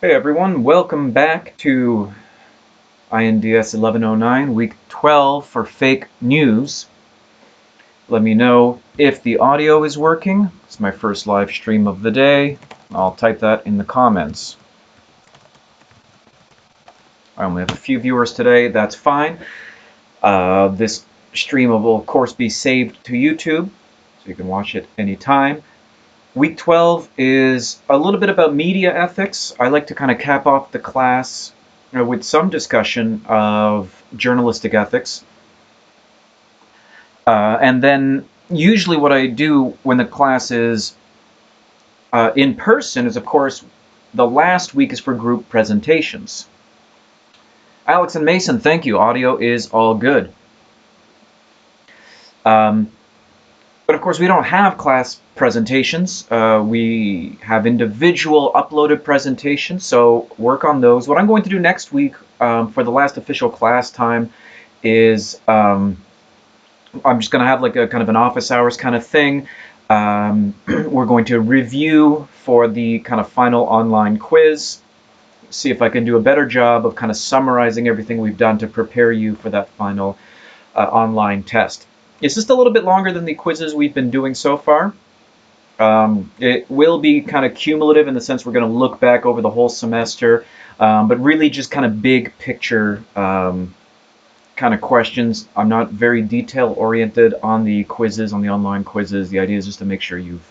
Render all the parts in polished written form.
Hey everyone, welcome back to INDS-1109, week 12 for fake news. Let me know if the audio is working. It's my first live stream of the day. I'll type that in the comments. I only have a few viewers today, that's fine. This stream will of course be saved to YouTube, so you can watch it anytime. Week 12 is a little bit about media ethics. I like to kind of cap off the class with some discussion of journalistic ethics. And then usually what I do when the class is in person is, of course, the last week is for group presentations. Alex and Mason, thank you. Audio is all good. But of course, we don't have class presentations. We have individual uploaded presentations, so work on those. What I'm going to do next week for the last official class time is I'm just going to have like a kind of an office hours kind of thing. We're going to review for the kind of final online quiz, see if I can do a better job of kind of summarizing everything we've done to prepare you for that final online test. It's just a little bit longer than the quizzes we've been doing so far. It will be kind of cumulative in the sense we're going to look back over the whole semester, but really just kind of big picture kind of questions. I'm not very detail oriented on the quizzes, on the online quizzes. The idea is just to make sure you've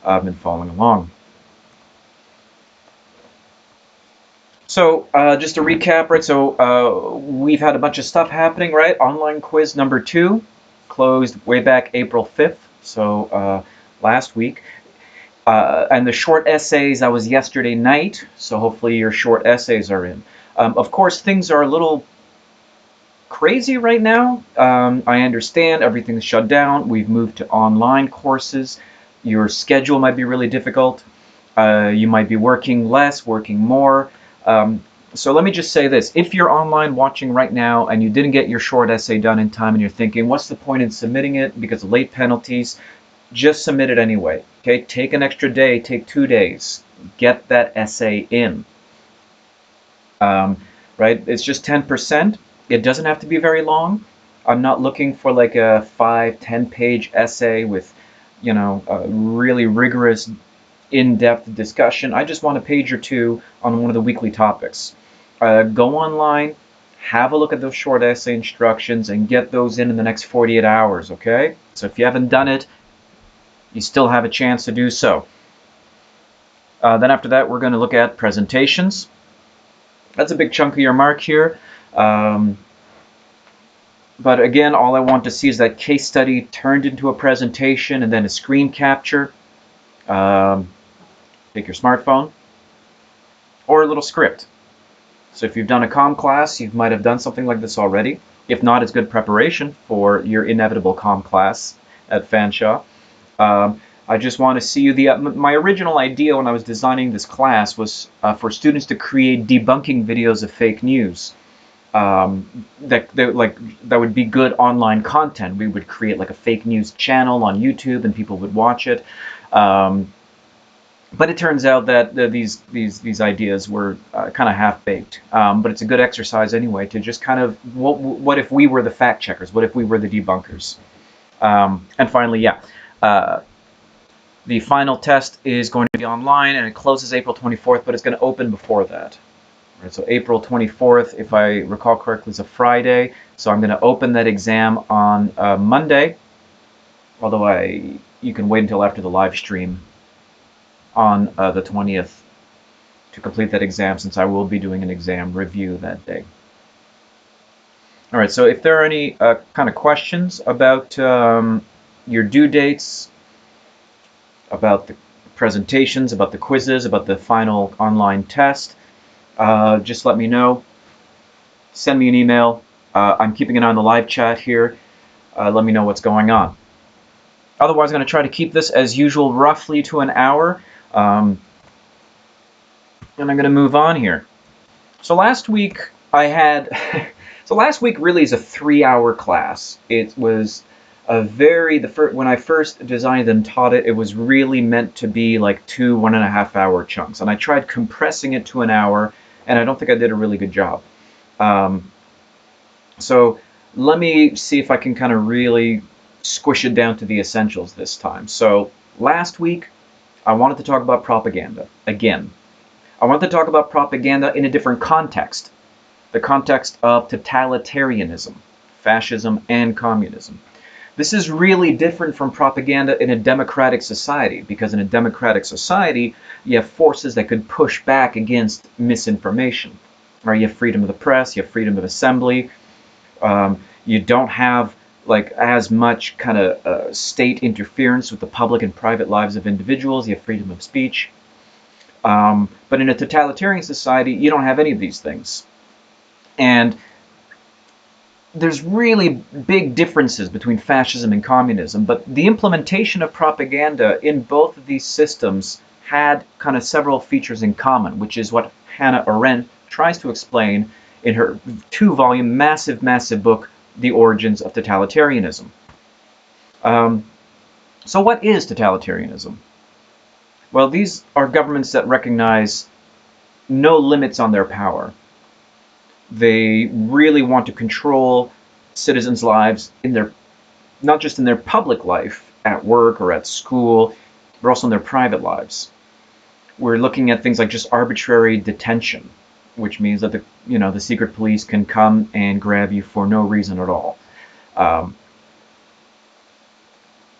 been following along. So just to recap, right, so we've had a bunch of stuff happening, right? Online quiz number 2 closed way back April 5th, so last week. And the short essays, that was yesterday night, so hopefully your short essays are in. Of course, things are a little crazy right now. I understand everything's shut down. We've moved to online courses. Your schedule might be really difficult. You might be working less, working more. So let me just say this. If you're online watching right now and you didn't get your short essay done in time and you're thinking, what's the point in submitting it because of late penalties? Just submit it anyway. Okay, take an extra day, take 2 days. Get that essay in. Right, it's just 10%. It doesn't have to be very long. I'm not looking for like a 5-10 page essay with, you know, a really rigorous in-depth discussion. I just want a page or two on one of the weekly topics. Go online, have a look at those short essay instructions, and get those in the next 48 hours, okay? So if you haven't done it, you still have a chance to do so. Then after that, we're going to look at presentations. That's a big chunk of your mark here. But again, all I want to see is that case study turned into a presentation and then a screen capture. Take your smartphone or a little script. So if you've done a comm class, you might have done something like this already. If not, it's good preparation for your inevitable comm class at Fanshawe. I just want to see you. My original idea when I was designing this class was for students to create debunking videos of fake news. That would be good online content. We would create like a fake news channel on YouTube and people would watch it. But it turns out that these ideas were kind of half-baked. But it's a good exercise anyway to just kind of, what if we were the fact checkers? What if we were the debunkers? And finally, yeah, the final test is going to be online and it closes April 24th, but it's going to open before that. Right, so April 24th, if I recall correctly, is a Friday. So I'm going to open that exam on Monday, although you can wait until after the live stream on the 20th to complete that exam, since I will be doing an exam review that day. All right, so if there are any kind of questions about your due dates, about the presentations, about the quizzes, about the final online test, just let me know. Send me an email. I'm keeping an eye on the live chat here. Let me know what's going on. Otherwise, I'm going to try to keep this, as usual, roughly to an hour. And I'm going to move on here. So last week I had... so last week really is a 3-hour class. It was when I first designed and taught it, it was really meant to be like 2 1.5 hour chunks, and I tried compressing it to an hour, and I don't think I did a really good job. Um, so let me see if I can kind of really squish it down to the essentials this time. So last week, I wanted to talk about propaganda again. I wanted to talk about propaganda in a different context, the context of totalitarianism, fascism, and communism. This is really different from propaganda in a democratic society, because in a democratic society, you have forces that could push back against misinformation. Right? You have freedom of the press, you have freedom of assembly. You don't have like as much kind of state interference with the public and private lives of individuals. You have freedom of speech. But in a totalitarian society, you don't have any of these things. And there's really big differences between fascism and communism, but the implementation of propaganda in both of these systems had kind of several features in common, which is what Hannah Arendt tries to explain in her 2-volume, massive book, The Origins of Totalitarianism. So what is totalitarianism? Well, these are governments that recognize no limits on their power. They really want to control citizens' lives in their, not just in their public life, at work or at school, but also in their private lives. We're looking at things like just arbitrary detention, which means that the secret police can come and grab you for no reason at all.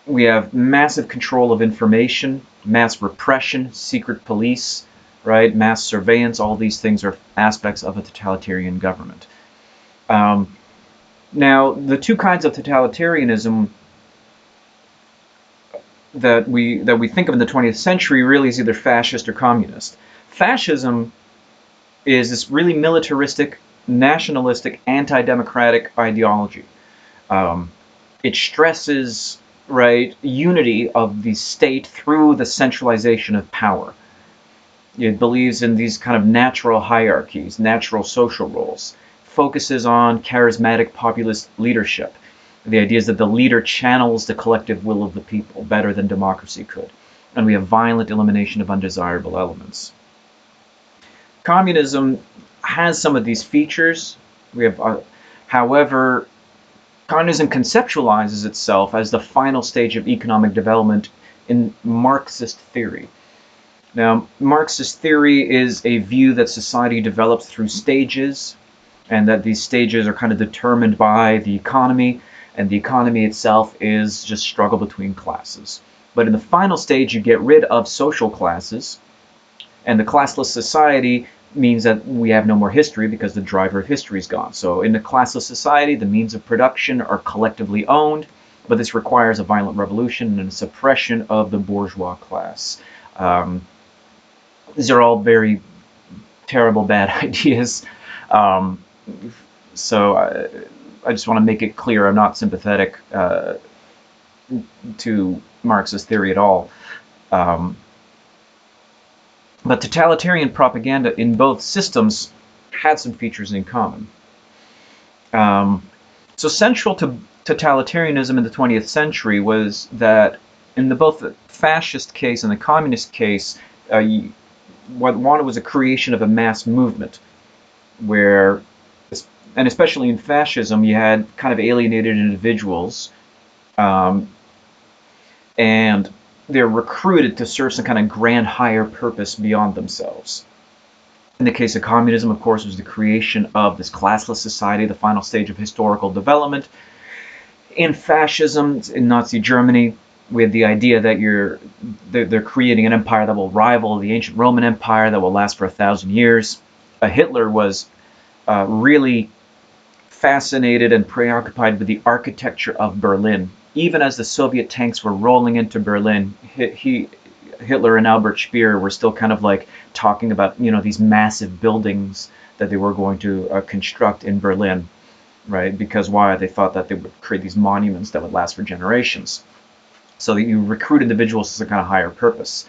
We have massive control of information, mass repression, secret police, right? Mass surveillance. All these things are aspects of a totalitarian government. Now, the two kinds of totalitarianism that we think of in the 20th century really is either fascist or communist. Fascism is this really militaristic, nationalistic, anti-democratic ideology. It stresses, right, unity of the state through the centralization of power. It believes in these kind of natural hierarchies, natural social roles, focuses on charismatic populist leadership. The idea is that the leader channels the collective will of the people better than democracy could. And we have violent elimination of undesirable elements. Communism has some of these features. However, communism conceptualizes itself as the final stage of economic development in Marxist theory. Now, Marxist theory is a view that society develops through stages, and that these stages are kind of determined by the economy, and the economy itself is just struggle between classes. But in the final stage, you get rid of social classes, and the classless society means that we have no more history because the driver of history is gone. So in the classless society, the means of production are collectively owned, but this requires a violent revolution and a suppression of the bourgeois class. These are all very terrible, bad ideas. So I just want to make it clear I'm not sympathetic to Marxist theory at all. But totalitarian propaganda in both systems had some features in common. So central to totalitarianism in the 20th century was that in both the fascist case and the communist case, what wanted was a creation of a mass movement where, and especially in fascism, you had kind of alienated individuals, and they're recruited to serve some kind of grand higher purpose beyond themselves. In the case of communism, of course, was the creation of this classless society, the final stage of historical development. In fascism, in Nazi Germany, we had the idea that they're creating an empire that will rival the ancient Roman Empire, that will last for 1,000 years. Hitler was really fascinated and preoccupied with the architecture of Berlin. Even as the Soviet tanks were rolling into Berlin, Hitler and Albert Speer were still kind of like talking about, these massive buildings that they were going to construct in Berlin, right? Because why? They thought that they would create these monuments that would last for generations. So that you recruit individuals as a kind of higher purpose.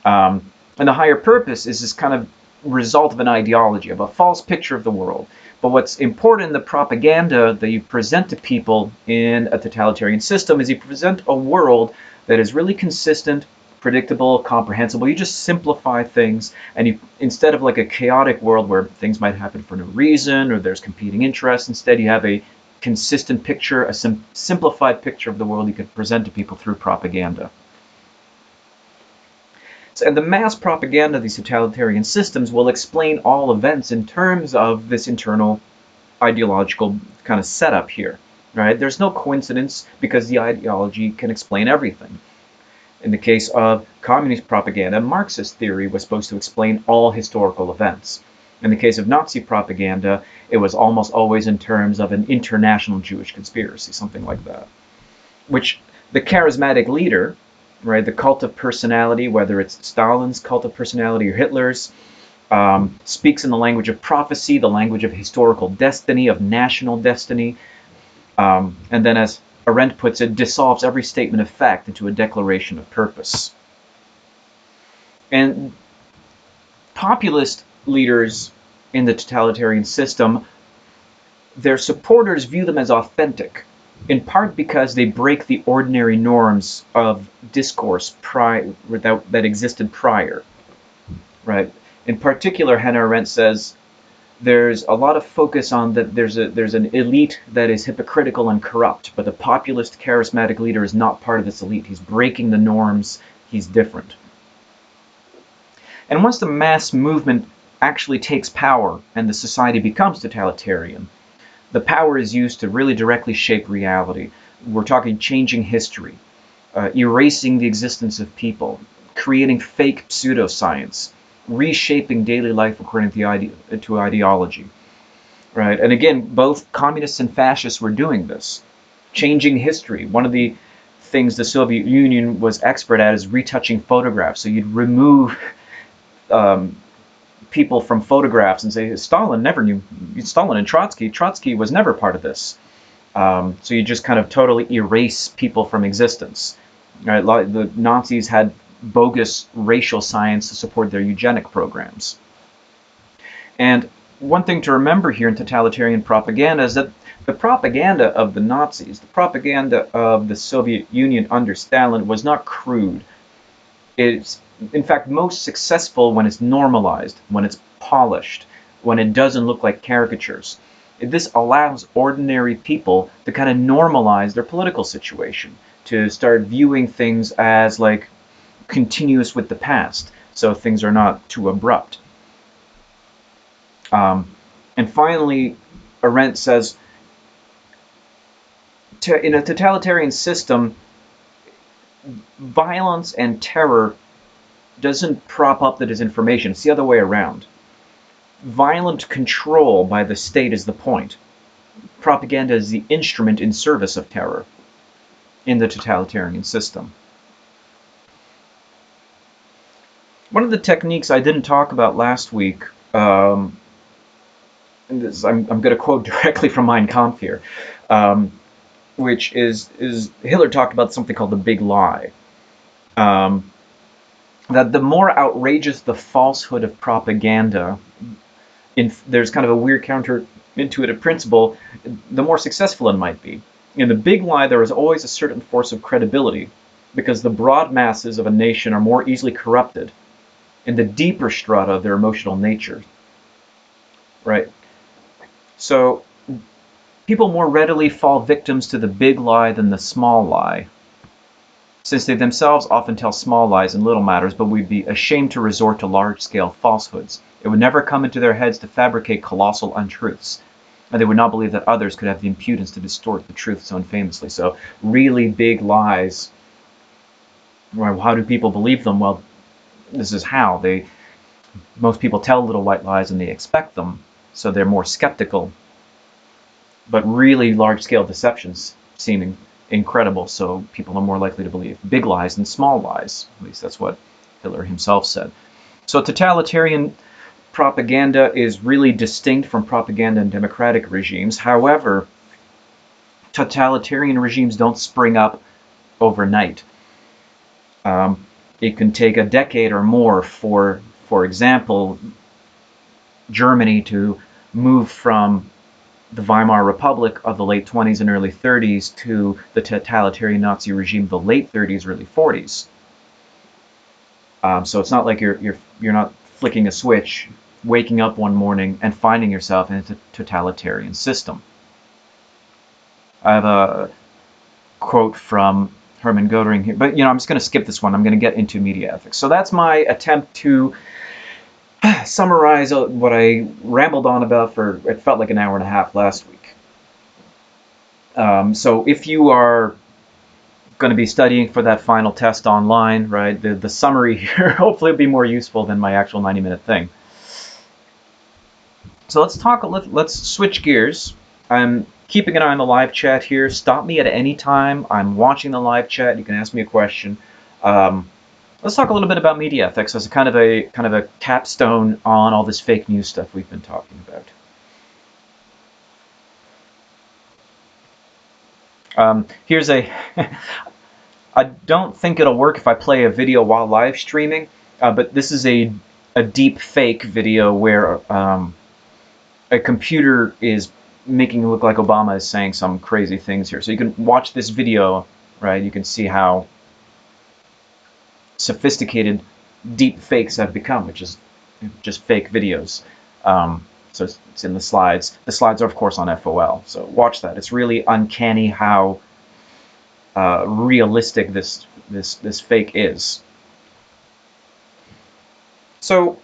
And the higher purpose is this kind of result of an ideology, of a false picture of the world. But what's important in the propaganda that you present to people in a totalitarian system is you present a world that is really consistent, predictable, comprehensible. You just simplify things, and you, instead of like a chaotic world where things might happen for no reason or there's competing interests, instead you have a consistent picture, a simplified picture of the world you can present to people through propaganda. And the mass propaganda of these totalitarian systems will explain all events in terms of this internal ideological kind of setup here, right? There's no coincidence because the ideology can explain everything. In the case of communist propaganda, Marxist theory was supposed to explain all historical events. In the case of Nazi propaganda, it was almost always in terms of an international Jewish conspiracy, something like that. Which the charismatic leader, right, the cult of personality, whether it's Stalin's cult of personality or Hitler's, speaks in the language of prophecy, the language of historical destiny, of national destiny, and then, as Arendt puts it, dissolves every statement of fact into a declaration of purpose. And populist leaders in the totalitarian system, their supporters view them as authentic, in part because they break the ordinary norms of discourse that existed prior, right? In particular, Hannah Arendt says there's a lot of focus on that there's an elite that is hypocritical and corrupt, but the populist charismatic leader is not part of this elite. He's breaking the norms. He's different. And once the mass movement actually takes power and the society becomes totalitarian, the power is used to really directly shape reality. We're talking changing history, erasing the existence of people, creating fake pseudoscience, reshaping daily life according to ideology. Right? And again, both communists and fascists were doing this, changing history. One of the things the Soviet Union was expert at is retouching photographs. So you'd remove people from photographs and say Stalin never knew. Stalin and Trotsky was never part of this. So you just kind of totally erase people from existence. Right? The Nazis had bogus racial science to support their eugenic programs. And one thing to remember here in totalitarian propaganda is that the propaganda of the Nazis, the propaganda of the Soviet Union under Stalin was not crude. It's in fact most successful when it's normalized, when it's polished, when it doesn't look like caricatures. This allows ordinary people to kind of normalize their political situation, to start viewing things as like continuous with the past, so things are not too abrupt. And finally, Arendt says, in a totalitarian system, violence and terror doesn't prop up the disinformation. It's the other way around. Violent control by the state is the point. Propaganda is the instrument in service of terror in the totalitarian system. One of the techniques I didn't talk about last week, and this, I'm going to quote directly from Mein Kampf here, which is Hitler talked about something called the big lie. That the more outrageous the falsehood of propaganda, there's kind of a weird counterintuitive principle, the more successful it might be. In the big lie, there is always a certain force of credibility, because the broad masses of a nation are more easily corrupted in the deeper strata of their emotional nature. Right? So people more readily fall victims to the big lie than the small lie, since they themselves often tell small lies in little matters, but would be ashamed to resort to large-scale falsehoods. It would never come into their heads to fabricate colossal untruths, and they would not believe that others could have the impudence to distort the truth so infamously. So really big lies, well, how do people believe them? Well, this is how. Most people tell little white lies and they expect them, so they're more skeptical. But really large-scale deceptions seem incredible, so people are more likely to believe big lies than small lies. At least that's what Hitler himself said. So totalitarian propaganda is really distinct from propaganda in democratic regimes. However, totalitarian regimes don't spring up overnight. It can take a decade or more for example, Germany to move from the Weimar Republic of the late 20s and early 30s to the totalitarian Nazi regime of the late 30s, early 40s. So it's not like you're not flicking a switch, waking up one morning and finding yourself in a totalitarian system. I have a quote from Hermann Göring here, but I'm just going to skip this one. I'm going to get into media ethics. So that's my attempt to summarize what I rambled on about for, it felt like an hour and a half last week. So if you are going to be studying for that final test online, right, the summary here hopefully will be more useful than my actual 90-minute thing. So let's switch gears. I'm keeping an eye on the live chat here. Stop me at any time. I'm watching the live chat. You can ask me a question. Let's talk a little bit about media ethics as a kind of a capstone on all this fake news stuff we've been talking about. Here's a I don't think it'll work if I play a video while live streaming, but this is a deep fake video where a computer is making it look like Obama is saying some crazy things here. So you can watch this video, right? You can see how sophisticated deep fakes have become, which is just fake videos. So it's in the slides. The slides are, of course, on FOL. So watch that. It's really uncanny how realistic this fake is. So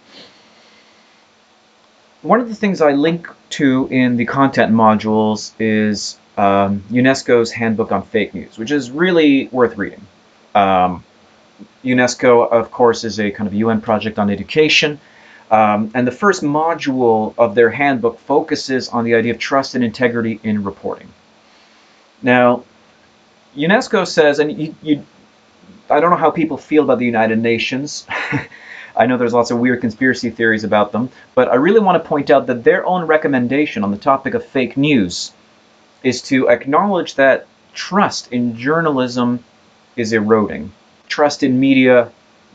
one of the things I link to in the content modules is UNESCO's Handbook on Fake News, which is really worth reading. UNESCO, of course, is a kind of UN project on education, and the first module of their handbook focuses on the idea of trust and integrity in reporting. Now, UNESCO says, and I don't know how people feel about the United Nations. I know there's lots of weird conspiracy theories about them, but I really want to point out that their own recommendation on the topic of fake news is to acknowledge that trust in journalism is eroding. Trust in media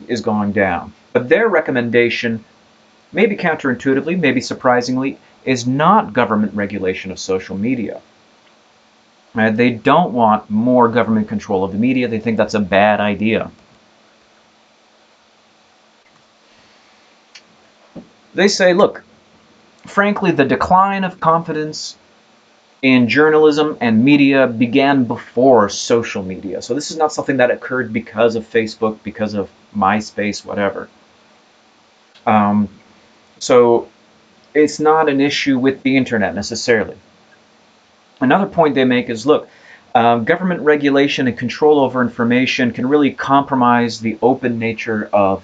is going down. But their recommendation, maybe counterintuitively, maybe surprisingly, is not government regulation of social media. They don't want more government control of the media. They think that's a bad idea. They say, look, frankly, the decline of confidence in journalism and media began before social media. So this is not something that occurred because of Facebook, because of MySpace, whatever. So it's not an issue with the internet necessarily. Another point they make is, look, government regulation and control over information can really compromise the open nature of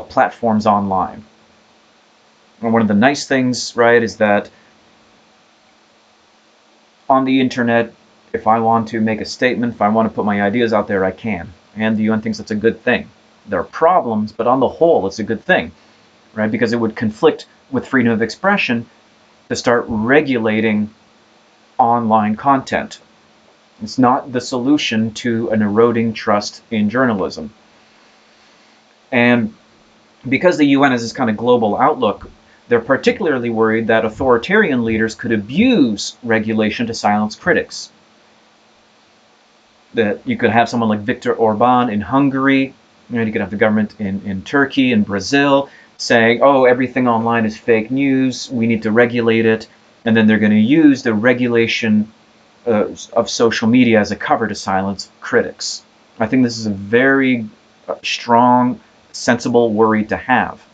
platforms online. And one of the nice things, right, is that on the internet, if I want to make a statement, if I want to put my ideas out there, I can. And the UN thinks that's a good thing. There are problems, but on the whole, it's a good thing, right? Because it would conflict with freedom of expression to start regulating online content. It's not the solution to an eroding trust in journalism. And because the UN has this kind of global outlook, they're particularly worried that authoritarian leaders could abuse regulation to silence critics. That you could have someone like Viktor Orban in Hungary, you could have the government in Turkey and Brazil saying, oh, everything online is fake news, we need to regulate it, and then they're going to use the regulation of social media as a cover to silence critics. I think this is a very strong, sensible worry to have.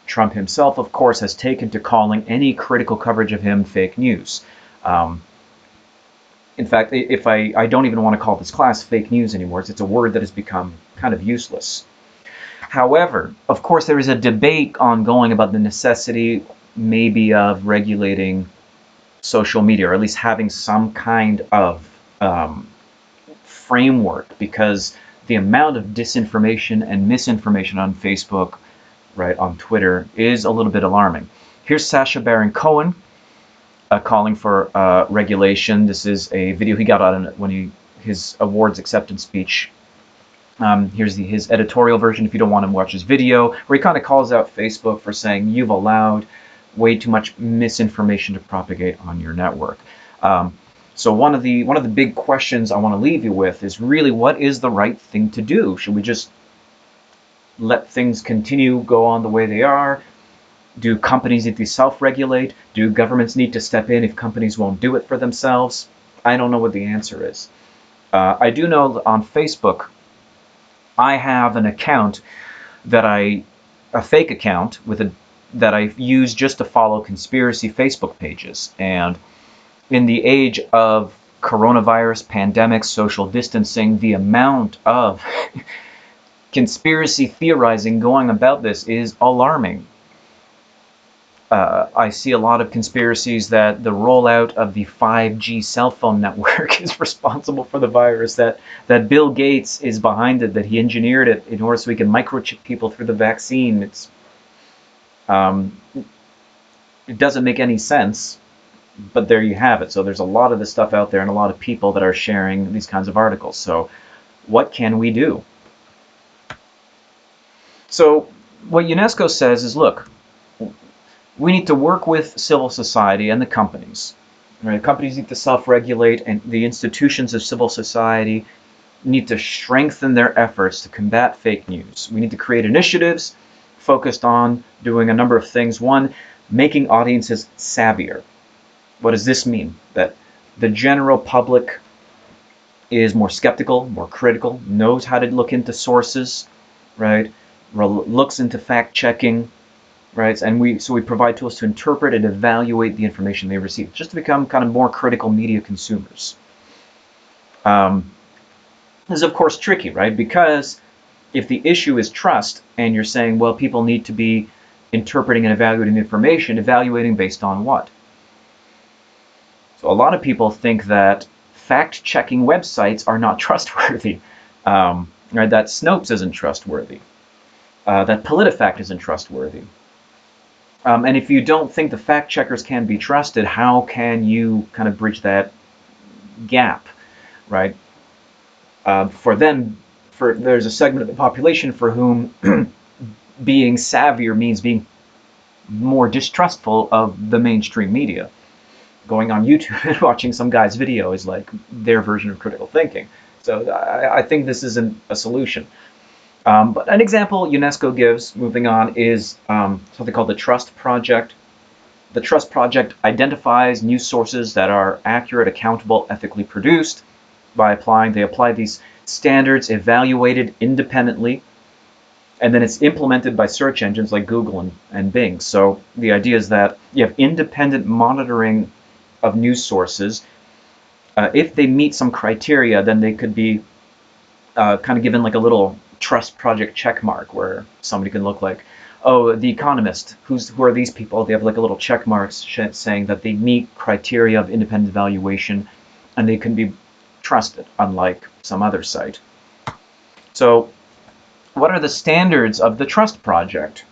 Trump himself, of course, has taken to calling any critical coverage of him fake news. In fact, if I don't even want to call this class fake news anymore. It's a word that has become kind of useless. However, of course, there is a debate ongoing about the necessity maybe of regulating social media, or at least having some kind of framework, because the amount of disinformation and misinformation on Facebook, right, on Twitter, is a little bit alarming. Here's Sacha Baron Cohen calling for regulation. This is a video he got on when his awards acceptance speech. Here's his editorial version if you don't want to watch his video, where he kind of calls out Facebook for saying you've allowed way too much misinformation to propagate on your network. So one of the big questions I want to leave you with is really, what is the right thing to do? Should we just let things continue, go on the way they are? Do companies need to self-regulate? Do governments need to step in if companies won't do it for themselves? I don't know what the answer is. I do know that on Facebook, I have an account a fake account that I use just to follow conspiracy Facebook pages. And in the age of coronavirus, pandemic, social distancing, the amount of conspiracy theorizing going about this is alarming. I see a lot of conspiracies that the rollout of the 5G cell phone network is responsible for the virus, that Bill Gates is behind it, that he engineered it in order so he can microchip people through the vaccine. It doesn't make any sense, but there you have it. So there's a lot of this stuff out there and a lot of people that are sharing these kinds of articles. So what can we do? So what UNESCO says is, look, we need to work with civil society and the companies. Right? Companies need to self-regulate, and the institutions of civil society need to strengthen their efforts to combat fake news. We need to create initiatives focused on doing a number of things. One, making audiences savvier. What does this mean? That the general public is more skeptical, more critical, knows how to look into sources, right? Looks into fact-checking, right? And we provide tools to interpret and evaluate the information they receive, just to become kind of more critical media consumers. This is, of course, tricky, right? Because if the issue is trust, and you're saying, well, people need to be interpreting and evaluating the information, evaluating based on what? So a lot of people think that fact-checking websites are not trustworthy, right? That Snopes isn't trustworthy, that PolitiFact isn't trustworthy. And if you don't think the fact checkers can be trusted, how can you kind of bridge that gap, right? There's a segment of the population for whom being savvier means being more distrustful of the mainstream media. Going on YouTube and watching some guy's video is like their version of critical thinking. So I think this isn't a solution. But an example UNESCO gives, moving on, is something called the Trust Project. The Trust Project identifies news sources that are accurate, accountable, ethically produced. They apply these standards, evaluated independently, and then it's implemented by search engines like Google and Bing. So the idea is that you have independent monitoring of news sources. If they meet some criteria, then they could be kind of given like a little Trust Project check mark, where somebody can look like, oh, The Economist, who are these people? They have like a little check marks saying that they meet criteria of independent evaluation, and they can be trusted, unlike some other site. So what are the standards of the Trust Project?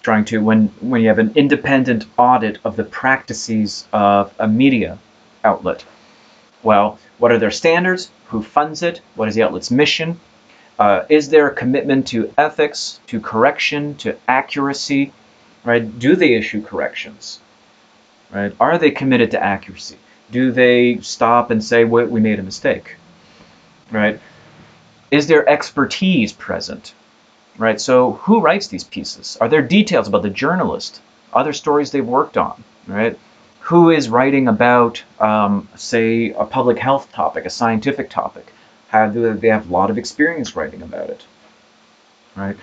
Trying to, when you have an independent audit of the practices of a media outlet, well, what are their standards? Who funds it? What is the outlet's mission? Is there a commitment to ethics, to correction, to accuracy? Right? Do they issue corrections? Right? Are they committed to accuracy? Do they stop and say, we made a mistake? Right? Is there expertise present? Right? So who writes these pieces? Are there details about the journalist? Other stories they've worked on? Right? Who is writing about, say, a public health topic, a scientific topic? They have a lot of experience writing about it, right?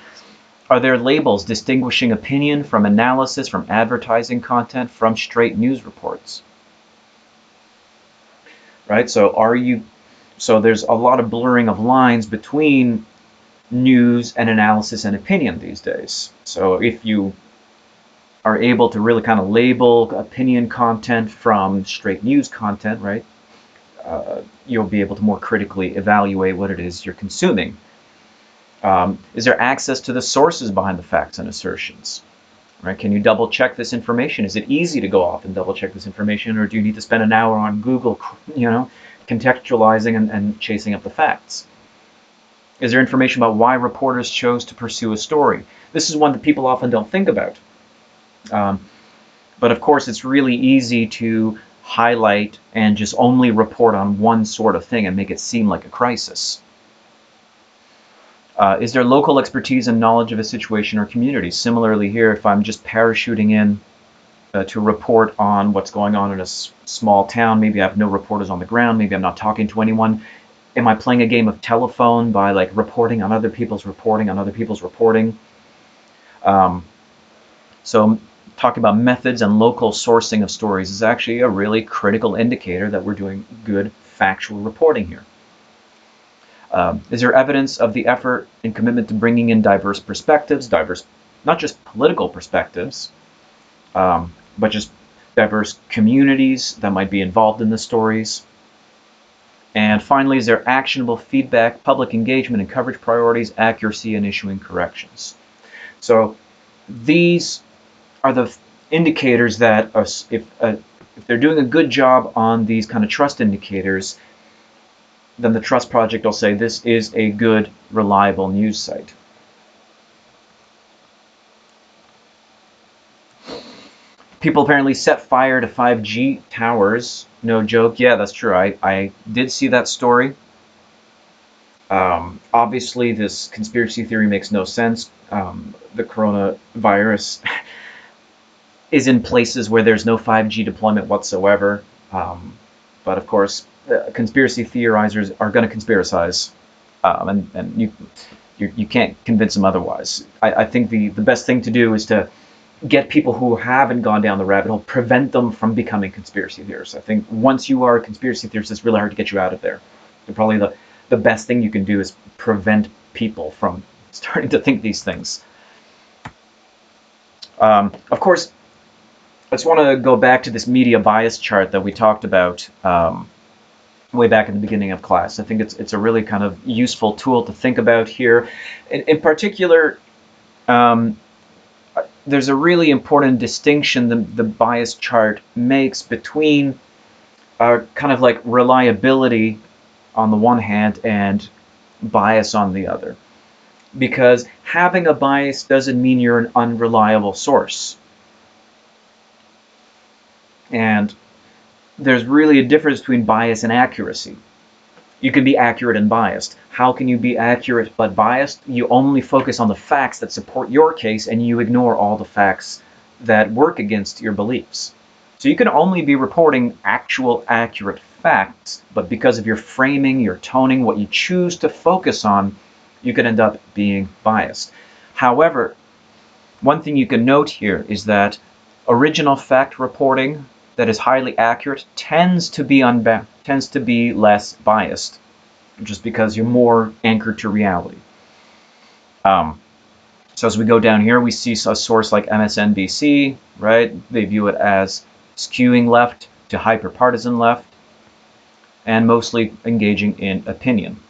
Are there labels distinguishing opinion from analysis, from advertising content, from straight news reports? Right? So there's a lot of blurring of lines between news and analysis and opinion these days. So if you are able to really kind of label opinion content from straight news content, right? You'll be able to more critically evaluate what it is you're consuming. Is there access to the sources behind the facts and assertions? Right? Can you double check this information? Is it easy to go off and double check this information, or do you need to spend an hour on Google, contextualizing and chasing up the facts? Is there information about why reporters chose to pursue a story? This is one that people often don't think about. Um, but of course, it's really easy to highlight and just only report on one sort of thing and make it seem like a crisis. Is there local expertise and knowledge of a situation or community? Similarly here, if I'm just parachuting in to report on what's going on in a small town, maybe I have no reporters on the ground, maybe I'm not talking to anyone. Am I playing a game of telephone by like reporting on other people's reporting on other people's reporting? So talking about methods and local sourcing of stories is actually a really critical indicator that we're doing good factual reporting here. Is there evidence of the effort and commitment to bringing in diverse perspectives, not just political perspectives, but just diverse communities that might be involved in the stories? And finally, is there actionable feedback, public engagement and coverage priorities, accuracy, and issuing corrections? So these are the indicators that if they're doing a good job on these kind of trust indicators, then the Trust Project will say this is a good, reliable news site. People apparently set fire to 5G towers. No joke. Yeah, that's true. I did see that story. Obviously, this conspiracy theory makes no sense. The coronavirus is in places where there's no 5G deployment whatsoever. But of course, conspiracy theorizers are going to conspiracize, and you can't convince them otherwise. I think the best thing to do is to get people who haven't gone down the rabbit hole, prevent them from becoming conspiracy theorists. I think once you are a conspiracy theorist, it's really hard to get you out of there. And probably the best thing you can do is prevent people from starting to think these things. Of course, I just want to go back to this media bias chart that we talked about way back in the beginning of class. I think it's a really kind of useful tool to think about here. In particular, there's a really important distinction the bias chart makes between kind of like reliability on the one hand and bias on the other. Because having a bias doesn't mean you're an unreliable source. And there's really a difference between bias and accuracy. You can be accurate and biased. How can you be accurate but biased? You only focus on the facts that support your case and you ignore all the facts that work against your beliefs. So you can only be reporting actual accurate facts, but because of your framing, your toning, what you choose to focus on, you can end up being biased. However, one thing you can note here is that original fact reporting that is highly accurate tends to be less biased, just because you're more anchored to reality. So as we go down here, we see a source like MSNBC, right? They view it as skewing left to hyper-partisan left, and mostly engaging in opinion.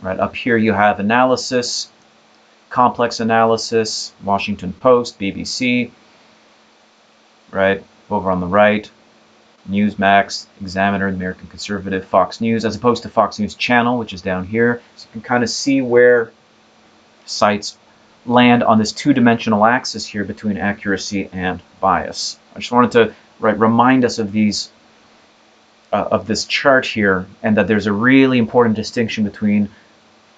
Right up here, you have analysis, complex analysis, Washington Post, BBC, right? Over on the right, Newsmax, Examiner, American Conservative, Fox News, as opposed to Fox News Channel, which is down here. So you can kind of see where sites land on this two-dimensional axis here between accuracy and bias. I just wanted to remind us of these, of this chart here, and that there's a really important distinction between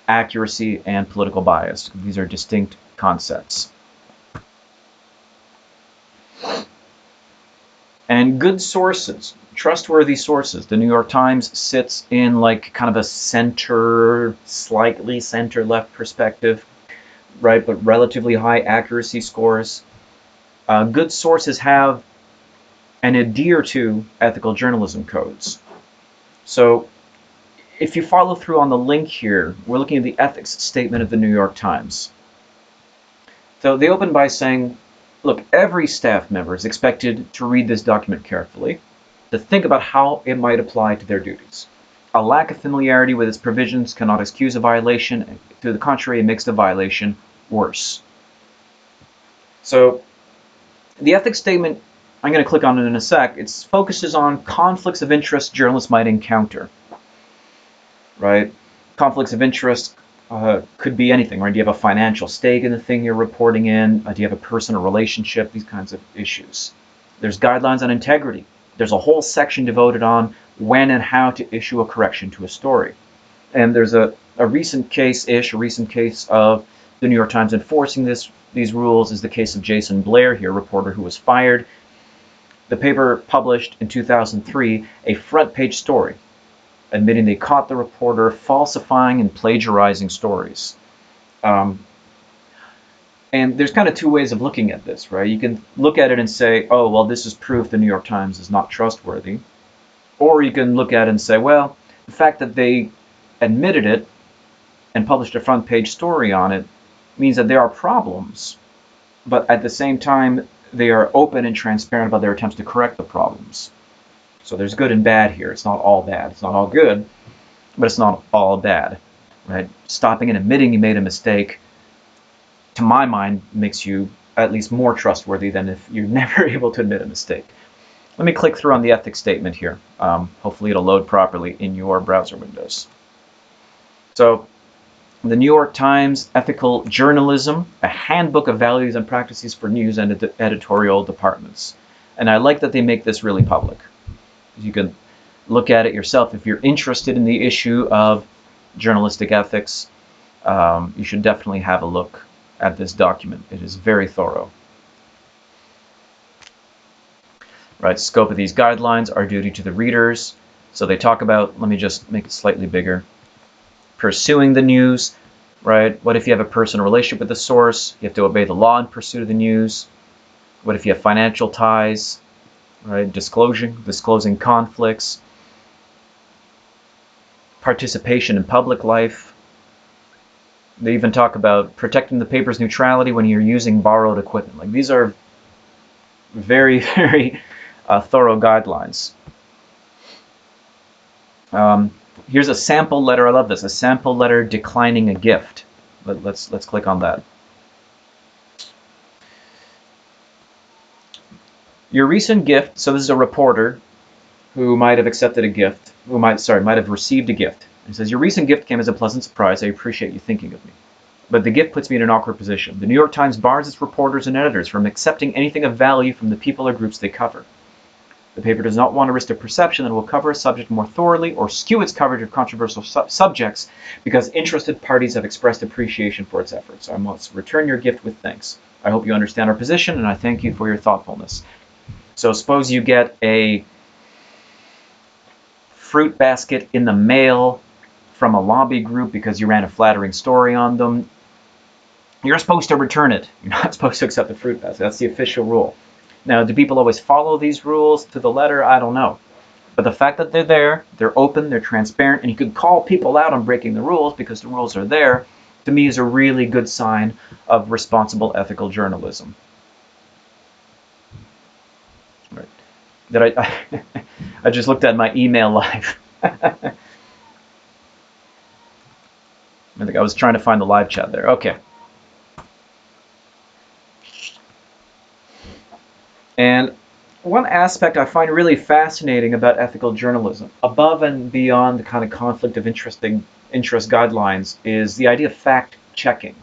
accuracy and political bias. These are distinct concepts. And good sources, trustworthy sources. The New York Times sits in like kind of a slightly center-left perspective, right? But relatively high accuracy scores. Good sources have and adhere to ethical journalism codes. So if you follow through on the link here, we're looking at the ethics statement of the New York Times. So they open by saying, look, every staff member is expected to read this document carefully, to think about how it might apply to their duties. A lack of familiarity with its provisions cannot excuse a violation, and to the contrary, it makes the violation worse. So the ethics statement, I'm going to click on it in a sec, it focuses on conflicts of interest journalists might encounter. Right? Conflicts of interest could be anything, right? Do you have a financial stake in the thing you're reporting in? Do you have a personal relationship? These kinds of issues. There's guidelines on integrity. There's a whole section devoted on when and how to issue a correction to a story. And there's a recent case of the New York Times enforcing these rules is the case of Jason Blair here, reporter who was fired. The paper published in 2003 a front-page story admitting they caught the reporter falsifying and plagiarizing stories. And there's kind of two ways of looking at this, right? You can look at it and say, oh, well, this is proof the New York Times is not trustworthy. Or you can look at it and say, well, the fact that they admitted it and published a front page story on it means that there are problems. But at the same time, they are open and transparent about their attempts to correct the problems. So there's good and bad here. It's not all bad. It's not all good, but it's not all bad, right? Stopping and admitting you made a mistake, to my mind, makes you at least more trustworthy than if you're never able to admit a mistake. Let me click through on the ethics statement here. Hopefully it'll load properly in your browser windows. So, the New York Times Ethical Journalism, a handbook of values and practices for news and editorial departments. And I like that they make this really public. You can look at it yourself. If you're interested in the issue of journalistic ethics, you should definitely have a look at this document. It is very thorough. Right, scope of these guidelines, our duty to the readers. So they talk about, let me just make it slightly bigger, pursuing the news, right? What if you have a personal relationship with the source? You have to obey the law in pursuit of the news. What if you have financial ties, right? Disclosing conflicts, participation in public life. They even talk about protecting the paper's neutrality when you're using borrowed equipment. Like, these are very, very thorough guidelines. Here's a sample letter. I love this. A sample letter declining a gift. Let's click on that. Your recent gift. So this is a reporter who might have accepted a gift. Might have received a gift. It says, your recent gift came as a pleasant surprise. I appreciate you thinking of me. But the gift puts me in an awkward position. The New York Times bars its reporters and editors from accepting anything of value from the people or groups they cover. The paper does not want to risk the perception that it will cover a subject more thoroughly or skew its coverage of controversial subjects because interested parties have expressed appreciation for its efforts. I must return your gift with thanks. I hope you understand our position, and I thank you for your thoughtfulness. So suppose you get a fruit basket in the mail from a lobby group because you ran a flattering story on them. You're supposed to return it. You're not supposed to accept the fruit basket. That's the official rule. Now, do people always follow these rules to the letter? I don't know. But the fact that they're there, they're open, they're transparent, and you can call people out on breaking the rules because the rules are there, to me is a really good sign of responsible ethical journalism. Right. Did I just looked at my email live. I think I was trying to find the live chat there. Okay. And one aspect I find really fascinating about ethical journalism, above and beyond the kind of conflict of interest guidelines, is the idea of fact-checking.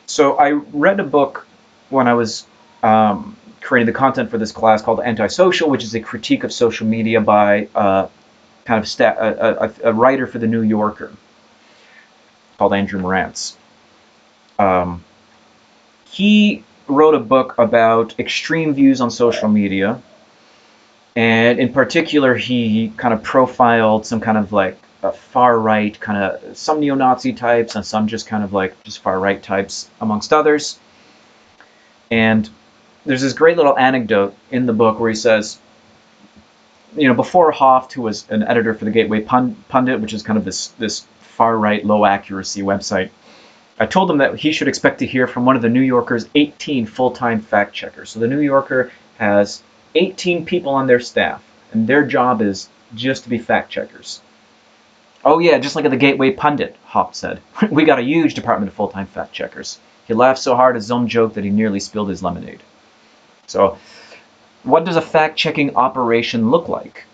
So I read a book when I was creating the content for this class called Antisocial, which is a critique of social media by a writer for The New Yorker called Andrew Morantz. He wrote a book about extreme views on social media, and in particular he kind of profiled some kind of like far right, kind of some neo-Nazi types and some just kind of like just far right types amongst others. And there's this great little anecdote in the book where he says, you know, before Hoft, who was an editor for the Gateway Pundit, which is kind of this far right low accuracy website, I told him that he should expect to hear from one of the New Yorker's 18 full-time fact checkers. So the New Yorker has 18 people on their staff, and their job is just to be fact checkers. Oh yeah, just like at the Gateway Pundit, Hoft said. We got a huge department of full-time fact checkers. He laughed so hard at his own joke that he nearly spilled his lemonade. So what does a fact-checking operation look like?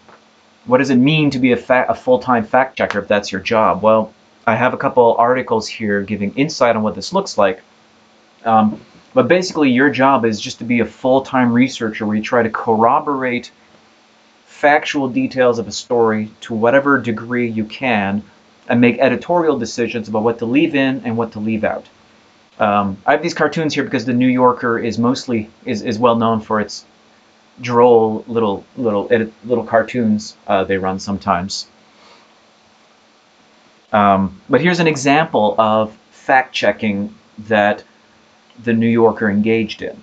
What does it mean to be a full-time fact checker if that's your job? Well, I have a couple articles here giving insight on what this looks like. But basically, your job is just to be a full-time researcher where you try to corroborate factual details of a story to whatever degree you can and make editorial decisions about what to leave in and what to leave out. I have these cartoons here because the New Yorker is mostly is well known for its droll little cartoons they run sometimes. But here's an example of fact checking that the New Yorker engaged in.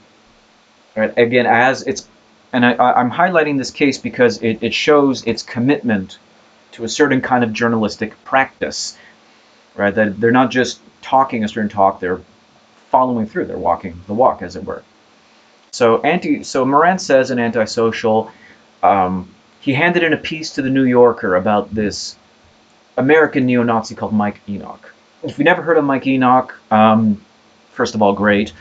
Right? Again, as it's, and I'm highlighting this case because it shows its commitment to a certain kind of journalistic practice, right? That they're not just talking a certain talk, they're following through, they're walking the walk, as it were. So Moran says in Antisocial, he handed in a piece to the New Yorker about this American neo-Nazi called Mike Enoch. If you never heard of Mike Enoch, first of all, great.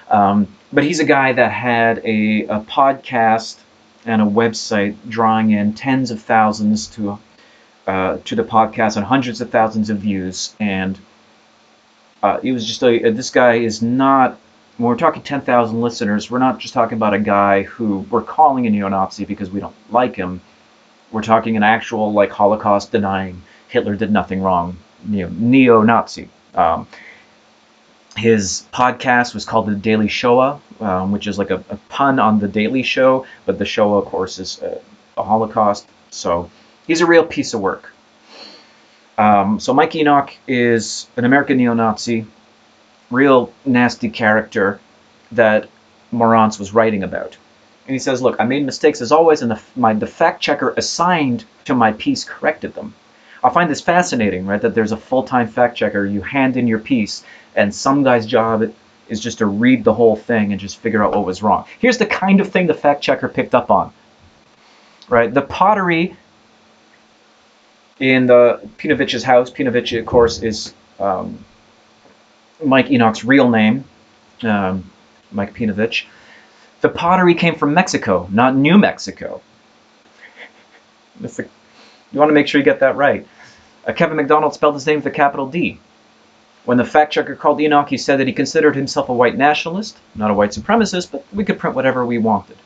But he's a guy that had a podcast and a website drawing in tens of thousands to the podcast and hundreds of thousands of views. And it was just this guy is not, when we're talking 10,000 listeners, we're not just talking about a guy who we're calling a neo-Nazi because we don't like him. We're talking an actual, like, Holocaust denying, Hitler did nothing wrong, neo-Nazi. His podcast was called The Daily Shoah, which is like a pun on The Daily Show, but the Shoah, of course, is the Holocaust. So he's a real piece of work. So Mike Enoch is an American neo-Nazi, real nasty character that Morantz was writing about. And he says, look, I made mistakes as always, and the fact checker assigned to my piece corrected them. I find this fascinating, right, that there's a full-time fact checker, you hand in your piece, and some guy's job is just to read the whole thing and just figure out what was wrong. Here's the kind of thing the fact checker picked up on, right? The pottery in the Pinovich's house, Pinovich, of course, is Mike Enoch's real name, Mike Pinovich. The pottery came from Mexico, not New Mexico. You want to make sure you get that right. Kevin McDonald spelled his name with a capital D. When the fact checker called Enoch, he said that he considered himself a white nationalist, not a white supremacist, but we could print whatever we wanted.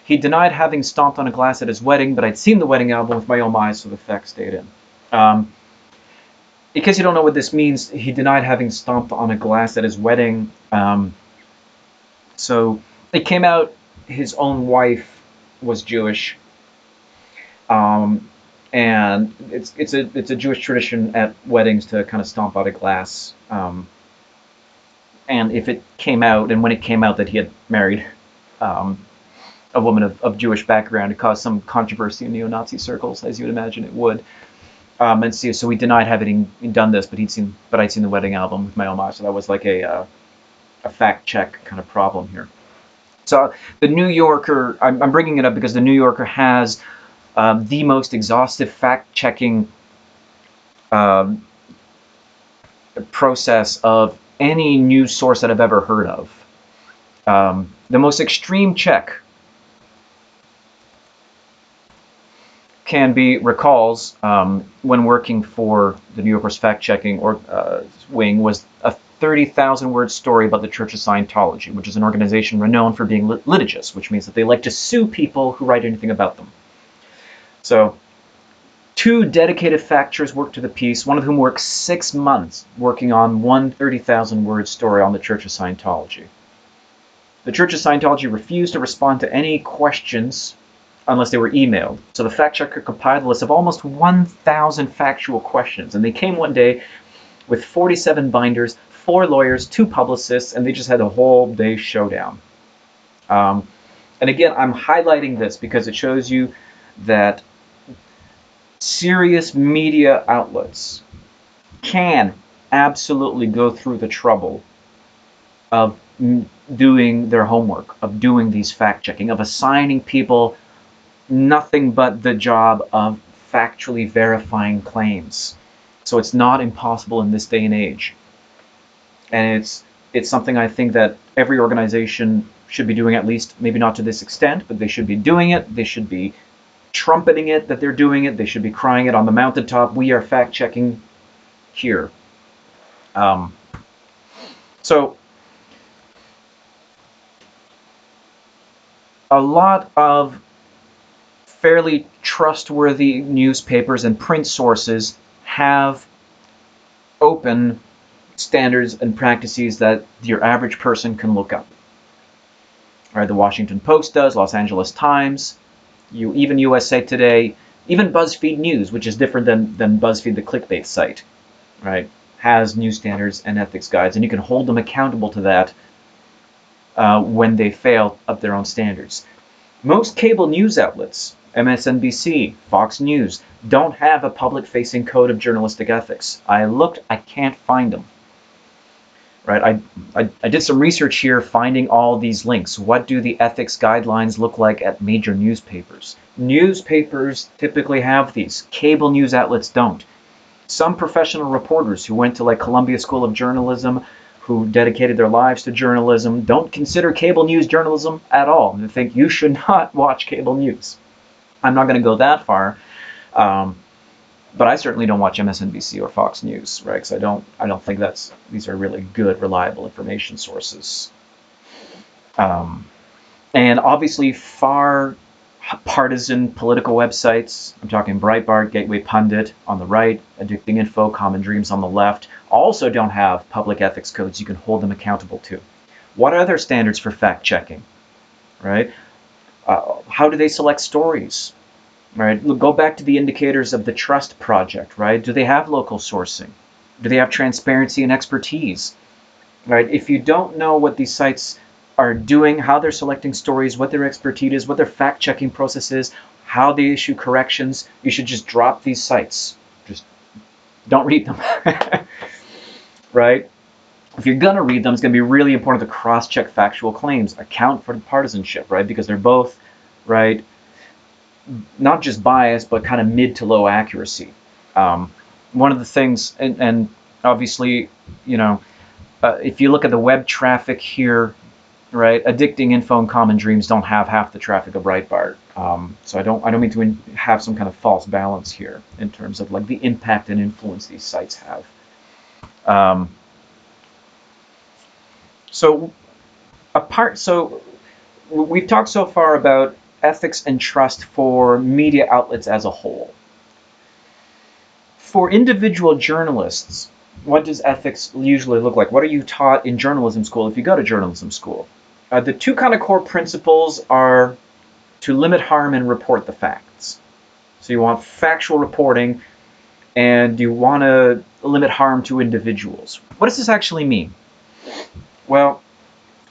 He denied having stomped on a glass at his wedding, but I'd seen the wedding album with my own eyes, so the fact stayed in. In case you don't know what this means, he denied having stomped on a glass at his wedding. So it came out his own wife was Jewish. And it's a Jewish tradition at weddings to kind of stomp out a glass. And if it came out, and when it came out that he had married a woman of Jewish background, it caused some controversy in neo-Nazi circles, as you would imagine it would. And so he denied having done this, but I'd seen the wedding album with my own eyes, so that was like a fact check kind of problem here. So the New Yorker, I'm bringing it up because the New Yorker has the most exhaustive fact-checking process of any news source that I've ever heard of. The most extreme check can be recalls when working for the New Yorker's fact-checking wing was a 30,000-word story about the Church of Scientology, which is an organization renowned for being litigious, which means that they like to sue people who write anything about them. So 2 dedicated fact-checkers worked to the piece, one of whom worked 6 months working on one 30,000-word story on the Church of Scientology. The Church of Scientology refused to respond to any questions unless they were emailed. So the fact-checker compiled a list of almost 1,000 factual questions, and they came one day with 47 binders, 4 lawyers, 2 publicists, and they just had a whole day showdown. And again, I'm highlighting this because it shows you that serious media outlets can absolutely go through the trouble of doing their homework, of doing these fact-checking, of assigning people nothing but the job of factually verifying claims. So it's not impossible in this day and age. And it's something I think that every organization should be doing, at least maybe not to this extent, but they should be doing it. They should be trumpeting it that they're doing it. They should be crying it on the mountaintop. We are fact-checking here. So a lot of fairly trustworthy newspapers and print sources have open standards and practices that your average person can look up. Right, the Washington Post does, Los Angeles Times, even USA Today, even BuzzFeed News, which is different than BuzzFeed, the clickbait site, right, has news standards and ethics guides, and you can hold them accountable to that when they fail up their own standards. Most cable news outlets, MSNBC, Fox News, don't have a public-facing code of journalistic ethics. I looked, I can't find them. Right, I did some research here finding all these links. What do the ethics guidelines look like at major newspapers? Newspapers typically have these. Cable news outlets don't. Some professional reporters who went to like Columbia School of Journalism, who dedicated their lives to journalism, don't consider cable news journalism at all. They think you should not watch cable news. I'm not going to go that far. But I certainly don't watch MSNBC or Fox News, right? Because I don't think these are really good, reliable information sources. And obviously, far partisan political websites. I'm talking Breitbart, Gateway Pundit on the right, Addicting Info, Common Dreams on the left. Also don't have public ethics codes you can hold them accountable to. What are their standards for fact checking, right? How do they select stories? Right, go back to the indicators of the Trust Project, right? Do they have local sourcing? Do they have transparency and expertise? Right, if you don't know what these sites are doing, how they're selecting stories, what their expertise is, what their fact-checking process is, how they issue corrections, you should just drop these sites. Just don't read them. Right? If you're going to read them, it's going to be really important to cross-check factual claims, account for the partisanship, right? Because they're both, right, not just bias, but kind of mid to low accuracy. One of the things, and obviously, you know, if you look at the web traffic here, right, Addicting Info and Common Dreams don't have half the traffic of Breitbart. So I don't mean to have some kind of false balance here in terms of like the impact and influence these sites have. So we've talked so far about ethics and trust for media outlets as a whole. For individual journalists, what does ethics usually look like? What are you taught in journalism school if you go to journalism school? The two kind of core principles are to limit harm and report the facts. So you want factual reporting and you want to limit harm to individuals. What does this actually mean? Well,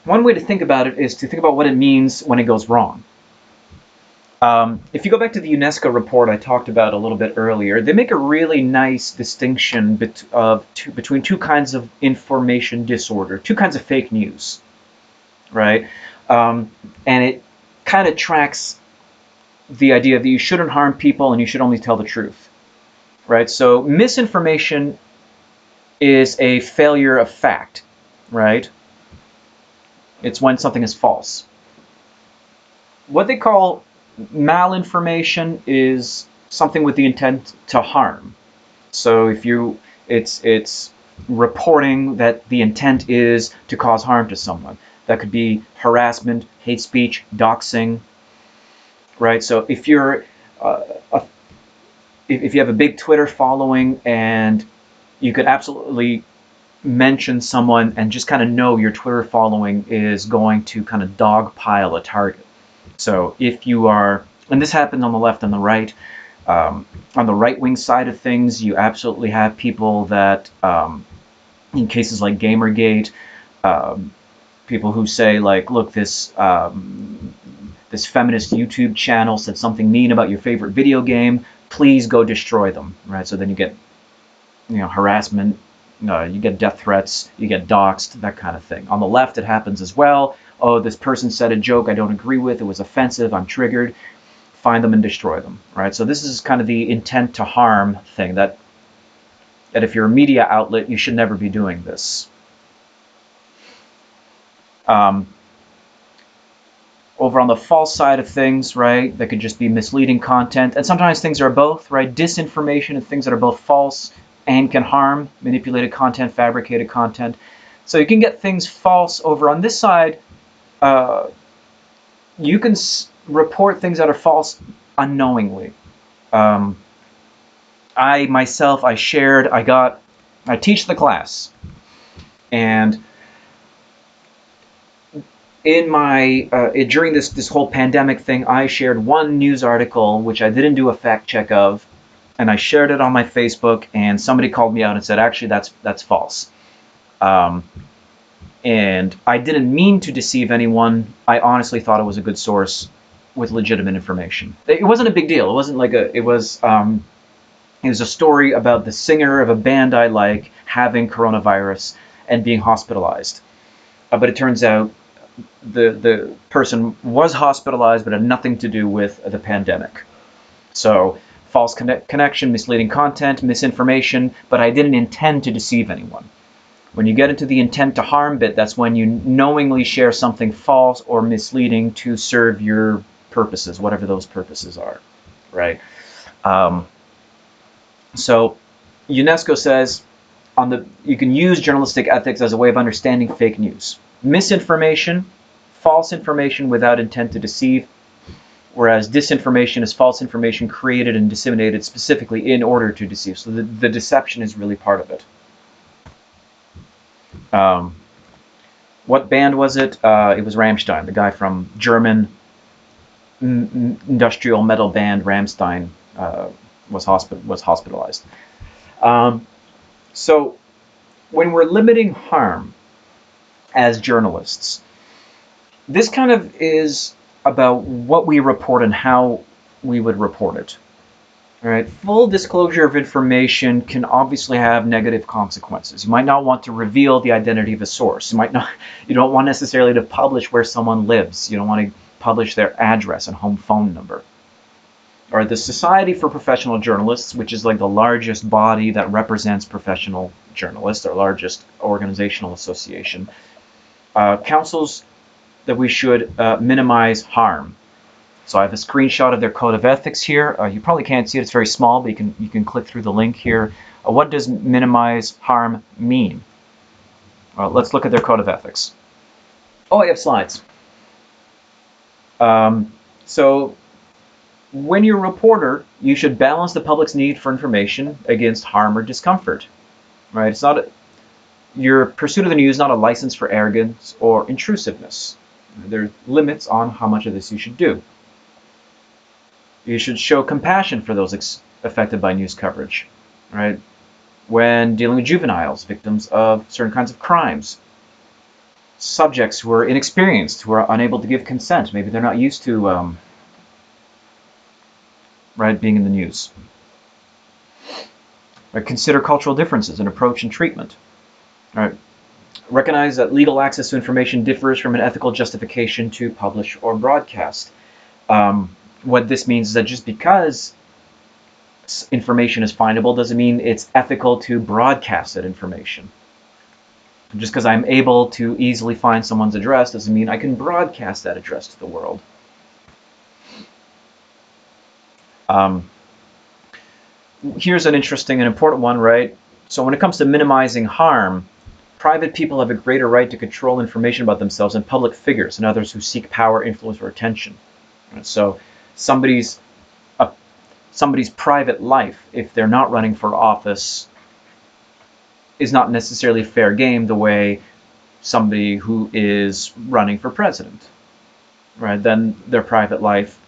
one way to think about it is to think about what it means when it goes wrong. If you go back to the UNESCO report I talked about a little bit earlier, they make a really nice distinction between two kinds of information disorder, two kinds of fake news, right? And it kind of tracks the idea that you shouldn't harm people and you should only tell the truth, right? So misinformation is a failure of fact, right? It's when something is false. What they call malinformation is something with the intent to harm. So if it's reporting that the intent is to cause harm to someone. That could be harassment, hate speech, doxing, right? So if you're if you have a big Twitter following and you could absolutely mention someone and just kind of know your Twitter following is going to kind of dogpile a target. So if you are, and this happens on the left and the right, on the right-wing side of things, you absolutely have people that, in cases like Gamergate, people who say like, look, this feminist YouTube channel said something mean about your favorite video game, please go destroy them, right? So then you get, harassment, you get death threats, you get doxxed, that kind of thing. On the left, it happens as well. Oh, this person said a joke I don't agree with, it was offensive, I'm triggered. Find them and destroy them, right? So this is kind of the intent to harm thing, that if you're a media outlet, you should never be doing this. Over on the false side of things, right, that could just be misleading content. And sometimes things are both, right? Disinformation and things that are both false and can harm, manipulated content, fabricated content. So you can get things false over on this side. You can report things that are false unknowingly. I myself, I teach the class, and in my during this whole pandemic thing, I shared one news article which I didn't do a fact check of, and I shared it on my Facebook, and somebody called me out and said, actually, that's false. And I didn't mean to deceive anyone. I honestly thought it was a good source with legitimate information. It wasn't a big deal. It wasn't like it was a story about the singer of a band I like having coronavirus and being hospitalized. But it turns out the person was hospitalized, but had nothing to do with the pandemic. So false connection, misleading content, misinformation, but I didn't intend to deceive anyone. When you get into the intent to harm bit, that's when you knowingly share something false or misleading to serve your purposes, whatever those purposes are, right? So UNESCO says you can use journalistic ethics as a way of understanding fake news. Misinformation, false information without intent to deceive, whereas disinformation is false information created and disseminated specifically in order to deceive. So the deception is really part of it. What band was it? It was Rammstein, the guy from German industrial metal band Rammstein was hospitalized. So when we're limiting harm as journalists, this kind of is about what we report and how we would report it. All right, full disclosure of information can obviously have negative consequences. You might not want to reveal the identity of a source. You don't want necessarily to publish where someone lives. You don't want to publish their address and home phone number. Or the Society for Professional Journalists, which is like the largest body that represents professional journalists, our largest organizational association, counsels that we should minimize harm. So I have a screenshot of their code of ethics here. You probably can't see it; it's very small, but you can click through the link here. What does minimize harm mean? Well, let's look at their code of ethics. Oh, I have slides. So when you're a reporter, you should balance the public's need for information against harm or discomfort. Right? It's not your pursuit of the news is not a license for arrogance or intrusiveness. There are limits on how much of this you should do. You should show compassion for those affected by news coverage, right? When dealing with juveniles, victims of certain kinds of crimes, subjects who are inexperienced, who are unable to give consent, maybe they're not used to right, being in the news. Right, consider cultural differences in approach and treatment. Right. Recognize that legal access to information differs from an ethical justification to publish or broadcast. What this means is that just because information is findable doesn't mean it's ethical to broadcast that information. Just because I'm able to easily find someone's address doesn't mean I can broadcast that address to the world. Here's an interesting and important one, right? So when it comes to minimizing harm, private people have a greater right to control information about themselves than public figures and others who seek power, influence, or attention. So somebody's private life, if they're not running for office, is not necessarily fair game the way somebody who is running for president, right? Then their private life,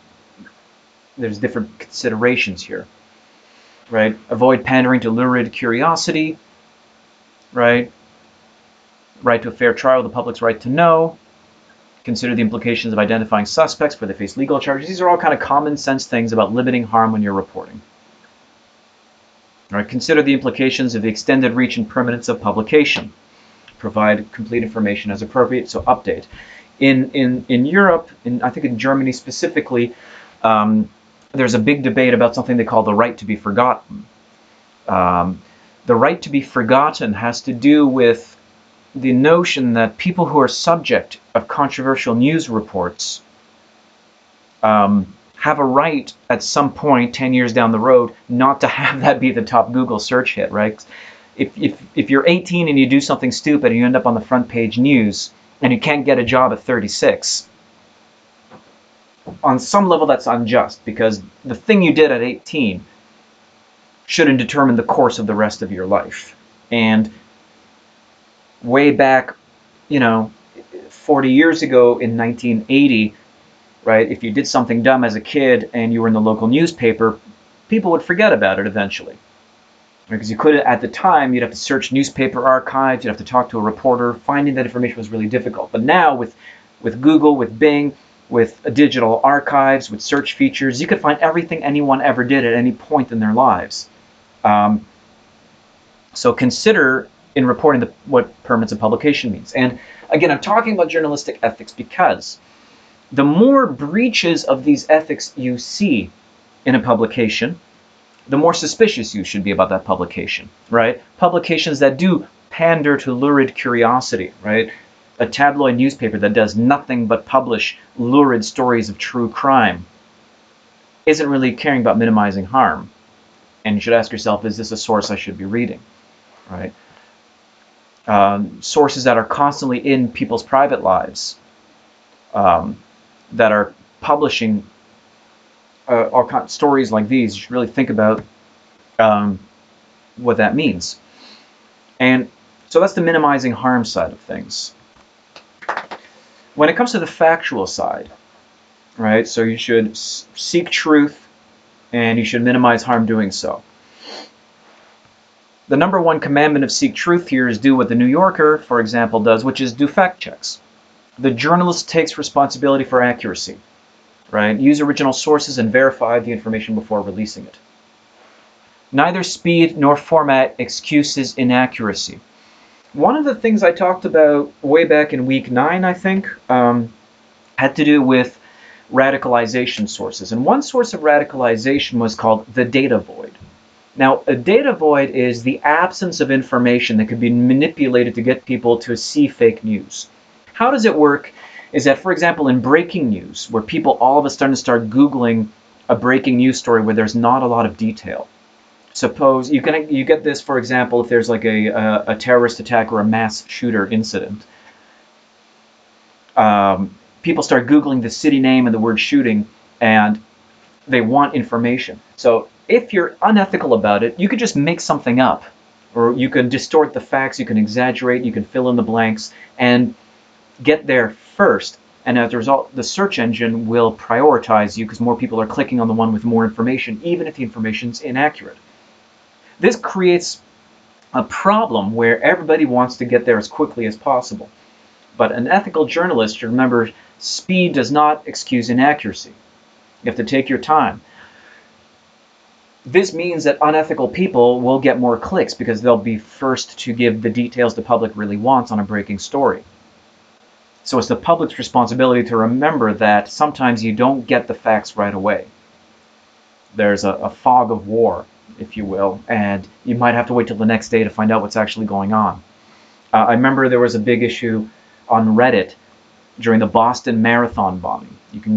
there's different considerations here, right? Avoid pandering to lurid curiosity, right? Right to a fair trial, the public's right to know. Consider the implications of identifying suspects where they face legal charges. These are all kind of common sense things about limiting harm when you're reporting. All right, consider the implications of the extended reach and permanence of publication. Provide complete information as appropriate, so update. In Europe, I think in Germany specifically, there's a big debate about something they call the right to be forgotten. The right to be forgotten has to do with the notion that people who are subject of controversial news reports have a right at some point 10 years down the road not to have that be the top Google search hit, right? If you're 18 and you do something stupid and you end up on the front page news and you can't get a job at 36, on some level that's unjust, because the thing you did at 18 shouldn't determine the course of the rest of your life. And way back, 40 years ago in 1980, right, if you did something dumb as a kid and you were in the local newspaper, people would forget about it eventually. Because you could, at the time, you'd have to search newspaper archives, you'd have to talk to a reporter. Finding that information was really difficult. But now with Google, with Bing, with digital archives, with search features, you could find everything anyone ever did at any point in their lives. So consider in reporting what permanence of publication means. And again, I'm talking about journalistic ethics because the more breaches of these ethics you see in a publication, the more suspicious you should be about that publication, right? Publications that do pander to lurid curiosity, right? A tabloid newspaper that does nothing but publish lurid stories of true crime isn't really caring about minimizing harm. And you should ask yourself, is this a source I should be reading, right? Sources that are constantly in people's private lives, that are publishing all stories like these, you should really think about what that means. And so that's the minimizing harm side of things. When it comes to the factual side, right, so you should seek truth and you should minimize harm doing so. The number one commandment of seek truth here is do what the New Yorker, for example, does, which is do fact checks. The journalist takes responsibility for accuracy, right? Use original sources and verify the information before releasing it. Neither speed nor format excuses inaccuracy. One of the things I talked about way back in week 9, I think, had to do with radicalization sources. And one source of radicalization was called the data void. Now, a data void is the absence of information that could be manipulated to get people to see fake news. How does it work? Is that, for example, in breaking news, where people all of a sudden start Googling a breaking news story where there's not a lot of detail. Suppose you get this, for example, if there's like a terrorist attack or a mass shooter incident. People start Googling the city name and the word shooting, and they want information. So if you're unethical about it, you could just make something up, or you can distort the facts, you can exaggerate, you can fill in the blanks, and get there first. And as a result, the search engine will prioritize you because more people are clicking on the one with more information, even if the information's inaccurate. This creates a problem where everybody wants to get there as quickly as possible. But an ethical journalist should remember speed does not excuse inaccuracy. You have to take your time. This means that unethical people will get more clicks because they'll be first to give the details the public really wants on a breaking story. So it's the public's responsibility to remember that sometimes you don't get the facts right away. There's a fog of war, if you will, and you might have to wait till the next day to find out what's actually going on. I remember there was a big issue on Reddit during the Boston Marathon bombing. You can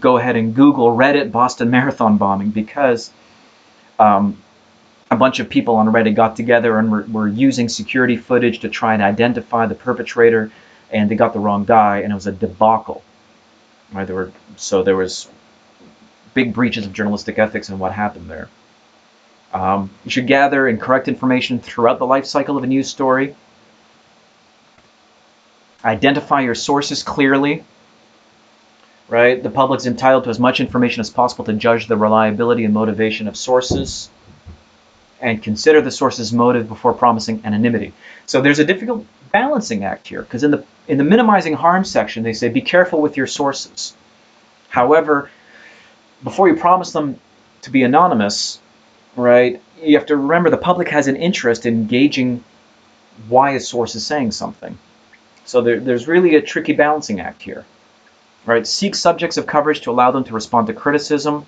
go ahead and Google Reddit Boston Marathon bombing, because a bunch of people on Reddit got together and were using security footage to try and identify the perpetrator, and they got the wrong guy, and it was a debacle. Right? There was big breaches of journalistic ethics in what happened there. You should gather and correct information throughout the life cycle of a news story. Identify your sources clearly. Right? The public's entitled to as much information as possible to judge the reliability and motivation of sources, and consider the source's motive before promising anonymity. So there's a difficult balancing act here, because in the minimizing harm section, they say be careful with your sources. However, before you promise them to be anonymous, right, you have to remember the public has an interest in gauging why a source is saying something. So there's really a tricky balancing act here. Right? Seek subjects of coverage to allow them to respond to criticism.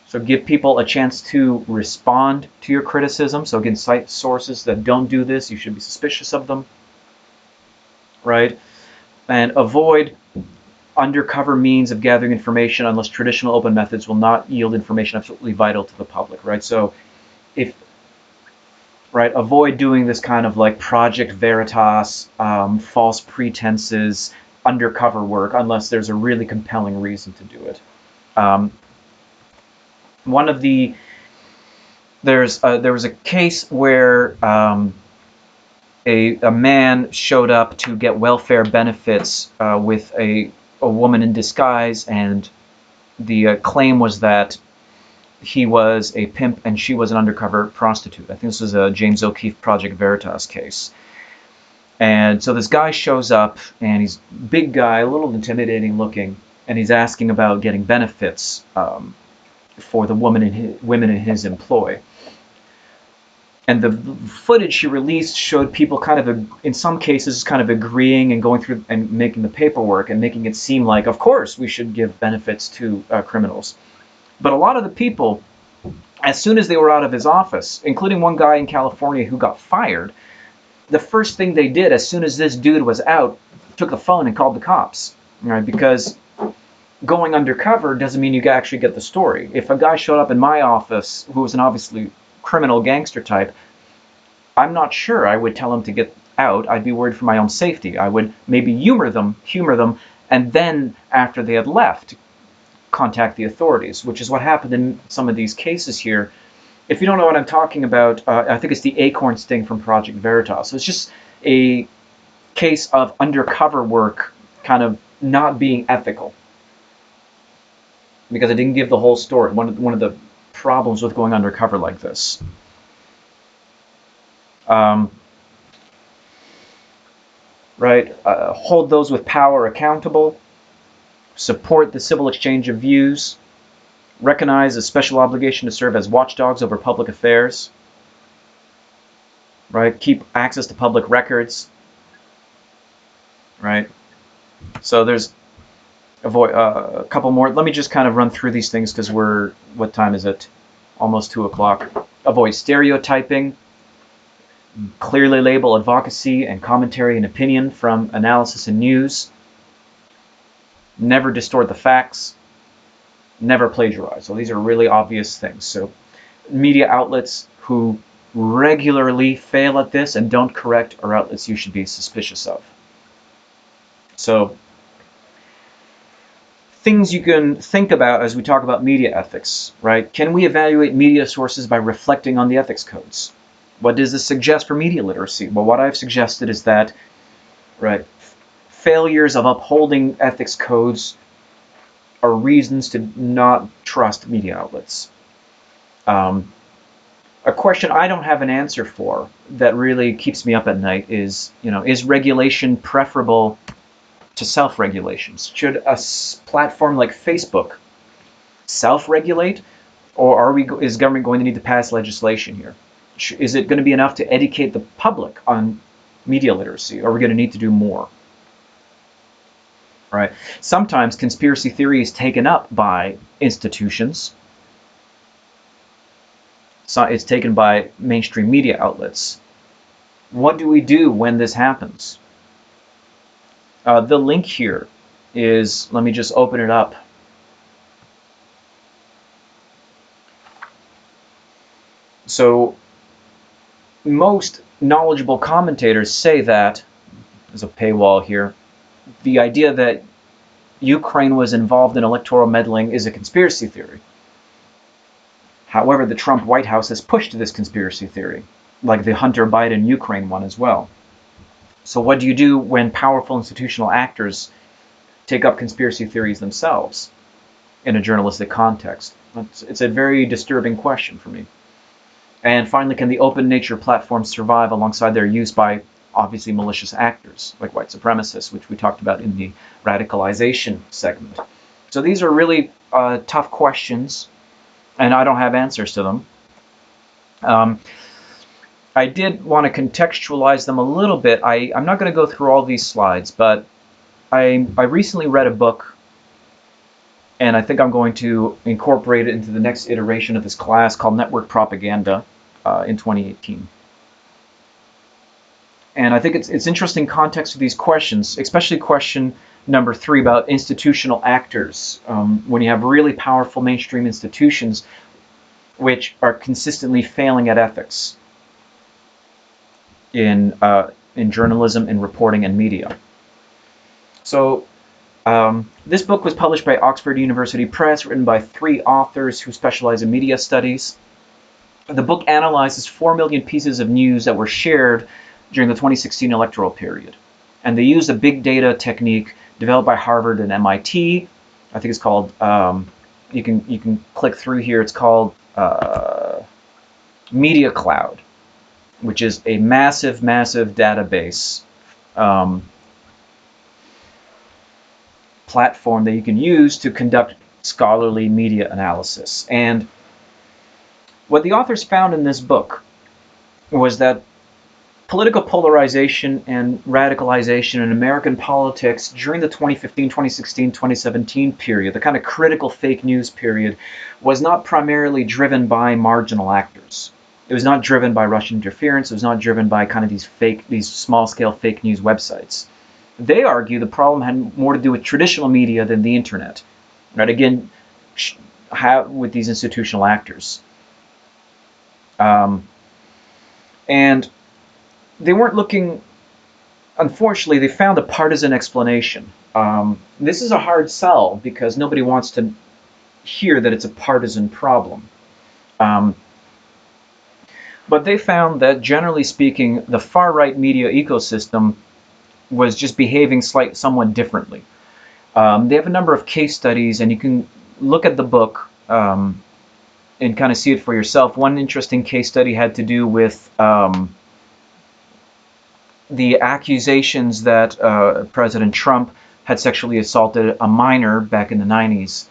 So give people a chance to respond to your criticism. So again, cite sources that don't do this. You should be suspicious of them. Right? And avoid undercover means of gathering information unless traditional open methods will not yield information absolutely vital to the public, right? So if, right, avoid doing this kind of like Project Veritas, false pretenses, undercover work unless there's a really compelling reason to do it. One of the there was a case where a man showed up to get welfare benefits with a woman in disguise, and the claim was that he was a pimp and she was an undercover prostitute. I think this was a James O'Keefe Project Veritas case. And so this guy shows up, and he's a big guy, a little intimidating looking, and he's asking about getting benefits for the women in his employ. And the footage she released showed people kind of, in some cases, kind of agreeing and going through and making the paperwork and making it seem like, of course, we should give benefits to criminals. But a lot of the people, as soon as they were out of his office, including one guy in California who got fired, the first thing they did as soon as this dude was out, took the phone and called the cops, right? Because going undercover doesn't mean you actually get the story. If a guy showed up in my office who was an obviously criminal gangster type, I'm not sure I would tell him to get out. I'd be worried for my own safety. I would maybe humor them, and then after they had left, contact the authorities, which is what happened in some of these cases here. If you don't know what I'm talking about, I think it's the acorn sting from Project Veritas. So it's just a case of undercover work kind of not being ethical, because it didn't give the whole story. One of the problems with going undercover like this. Right, hold those with power accountable, support the civil exchange of views, recognize a special obligation to serve as watchdogs over public affairs, right, keep access to public records, right. So there's a couple more. Let me just kind of run through these things because what time is it? Almost 2 o'clock. Avoid stereotyping. Clearly label advocacy and commentary and opinion from analysis and news. Never distort the facts. Never plagiarize. So these are really obvious things. So media outlets who regularly fail at this and don't correct are outlets you should be suspicious of. So things you can think about as we talk about media ethics, right? Can we evaluate media sources by reflecting on the ethics codes? What does this suggest for media literacy? Well, what I've suggested is that, right, failures of upholding ethics codes are reasons to not trust media outlets. A question I don't have an answer for that really keeps me up at night is, is regulation preferable to self-regulation? Should a platform like Facebook self-regulate, or is government going to need to pass legislation here? Is it going to be enough to educate the public on media literacy, or are we going to need to do more? Right? Sometimes conspiracy theory is taken up by institutions. So it's taken by mainstream media outlets. What do we do when this happens? The link here is, let me just open it up. So most knowledgeable commentators say that, there's a paywall here, the idea that Ukraine was involved in electoral meddling is a conspiracy theory. However, the Trump White House has pushed this conspiracy theory, like the Hunter Biden Ukraine one as well. So what do you do when powerful institutional actors take up conspiracy theories themselves in a journalistic context? It's a very disturbing question for me. And finally, can the open nature platforms survive alongside their use by obviously malicious actors like white supremacists, which we talked about in the radicalization segment? So these are really tough questions, and I don't have answers to them. I did want to contextualize them a little bit. I'm not going to go through all these slides, but I recently read a book, and I think I'm going to incorporate it into the next iteration of this class, called Network Propaganda, in 2018. And I think it's interesting context to these questions, especially question Number 3, about institutional actors. When you have really powerful mainstream institutions which are consistently failing at ethics in journalism, in reporting, and media. So this book was published by Oxford University Press, written by 3 authors who specialize in media studies. The book analyzes 4 million pieces of news that were shared during the 2016 electoral period. And they used a big data technique developed by Harvard and MIT. I think it's called, you can click through here, it's called Media Cloud, which is a massive database platform that you can use to conduct scholarly media analysis. And what the authors found in this book was that political polarization and radicalization in American politics during the 2015, 2016, 2017 period, the kind of critical fake news period, was not primarily driven by marginal actors. It was not driven by Russian interference. It was not driven by kind of these small-scale fake news websites. They argue the problem had more to do with traditional media than the internet. Right? Again, with these institutional actors. And they weren't looking, unfortunately, they found a partisan explanation. This is a hard sell because nobody wants to hear that it's a partisan problem. But they found that, generally speaking, the far-right media ecosystem was just behaving somewhat differently. They have a number of case studies, and you can look at the book and kind of see it for yourself. One interesting case study had to do with the accusations that President Trump had sexually assaulted a minor back in the 90s.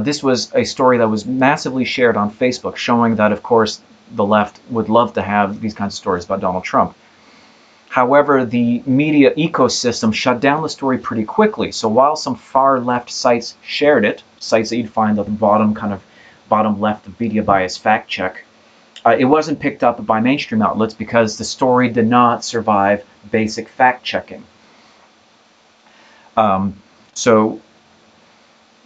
This was a story that was massively shared on Facebook, showing that, of course, the left would love to have these kinds of stories about Donald Trump. However, the media ecosystem shut down the story pretty quickly. So while some far left sites shared it, sites that you'd find at the bottom left of media bias fact check, it wasn't picked up by mainstream outlets because the story did not survive basic fact checking. So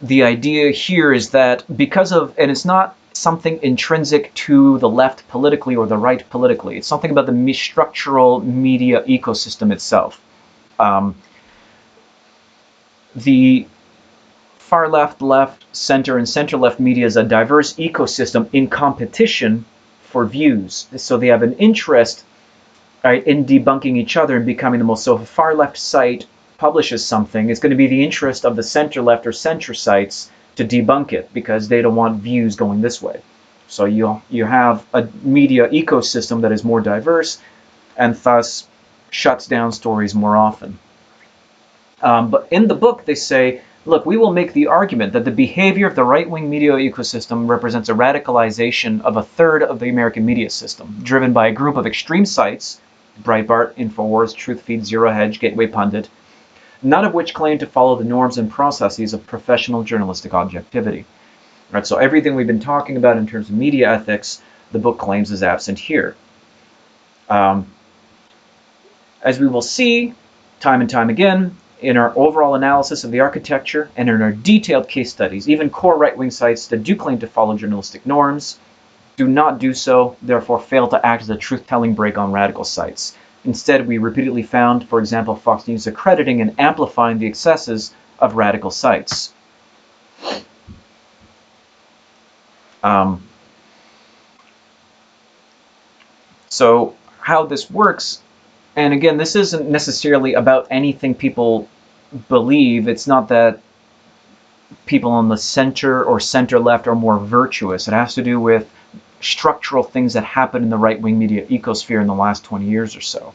the idea here is that because of, and it's not something intrinsic to the left politically or the right politically, it's something about the structural media ecosystem itself. The far left, center, and center-left media is a diverse ecosystem in competition for views. So they have an interest, right, in debunking each other and becoming the most. So if a far left site publishes something, it's going to be the interest of the center-left or center sites to debunk it because they don't want views going this way. So you have a media ecosystem that is more diverse and thus shuts down stories more often. But in the book they say, look, we will make the argument that the behavior of the right-wing media ecosystem represents a radicalization of a third of the American media system, driven by a group of extreme sites, Breitbart, InfoWars, TruthFeed, Zero Hedge, Gateway Pundit, none of which claim to follow the norms and processes of professional journalistic objectivity. Right, so everything we've been talking about in terms of media ethics, the book claims is absent here. As we will see time and time again, in our overall analysis of the architecture and in our detailed case studies, even core right-wing sites that do claim to follow journalistic norms do not do so, therefore fail to act as a truth-telling brake on radical sites. Instead, we repeatedly found, for example, Fox News accrediting and amplifying the excesses of radical sites. So how this works, and again, this isn't necessarily about anything people believe. It's not that people on the center or center-left are more virtuous. It has to do with structural things that happen in the right-wing media ecosphere in the last 20 years or so.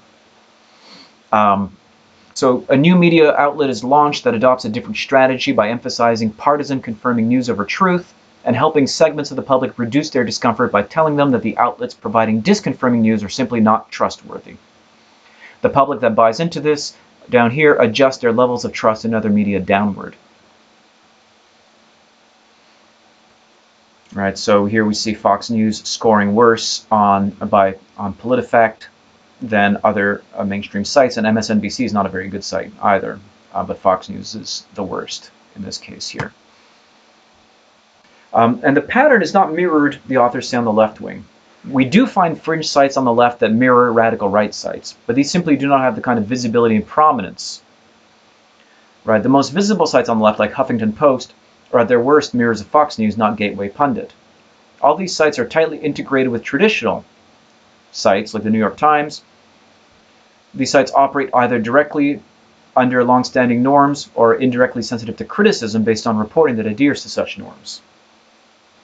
So a new media outlet is launched that adopts a different strategy by emphasizing partisan confirming news over truth and helping segments of the public reduce their discomfort by telling them that the outlets providing disconfirming news are simply not trustworthy. The public that buys into this, down here, adjust their levels of trust in other media downward. Right, so here we see Fox News scoring worse on PolitiFact than other mainstream sites, and MSNBC is not a very good site either. but Fox News is the worst in this case here. And the pattern is not mirrored, the authors say, on the left wing. We do find fringe sites on the left that mirror radical right sites, but these simply do not have the kind of visibility and prominence. Right? The most visible sites on the left, like Huffington Post, are at their worst mirrors of Fox News, not Gateway Pundit. All these sites are tightly integrated with traditional sites like the New York Times. These sites operate either directly under long-standing norms or indirectly sensitive to criticism based on reporting that adheres to such norms.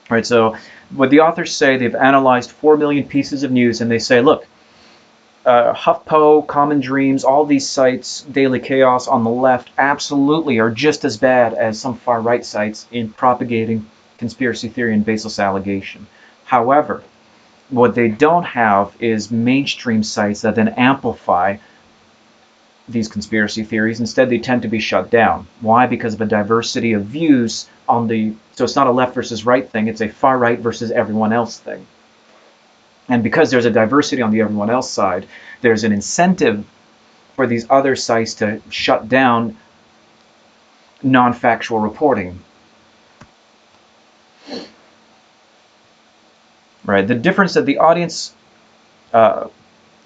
Right, so what the authors say, they've analyzed 4 million pieces of news, and they say, look, HuffPo, Common Dreams, all these sites, Daily Chaos on the left, absolutely are just as bad as some far-right sites in propagating conspiracy theory and baseless allegation. However, what they don't have is mainstream sites that then amplify these conspiracy theories. Instead, they tend to be shut down. Why? Because of a diversity of views on the... So it's not a left versus right thing, it's a far right versus everyone else thing. And because there's a diversity on the everyone else side, there's an incentive for these other sites to shut down non-factual reporting. Right? The difference that the audience...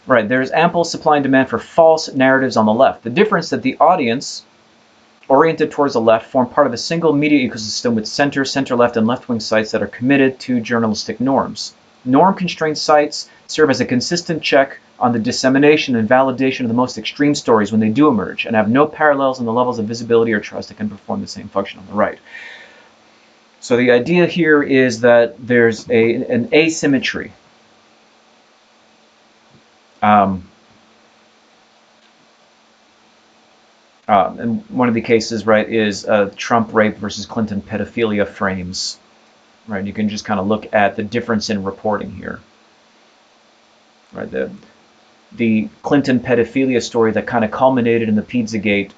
Right, there's ample supply and demand for false narratives on the left. The difference that the audience oriented towards the left form part of a single media ecosystem with center, center-left, and left-wing sites that are committed to journalistic norms. Norm-constrained sites serve as a consistent check on the dissemination and validation of the most extreme stories when they do emerge, and have no parallels in the levels of visibility or trust that can perform the same function on the right. So the idea here is that there's an asymmetry. And one of the cases, right, is Trump rape versus Clinton pedophilia frames. Right, you can just kind of look at the difference in reporting here. Right, the Clinton pedophilia story that kind of culminated in the Pizzagate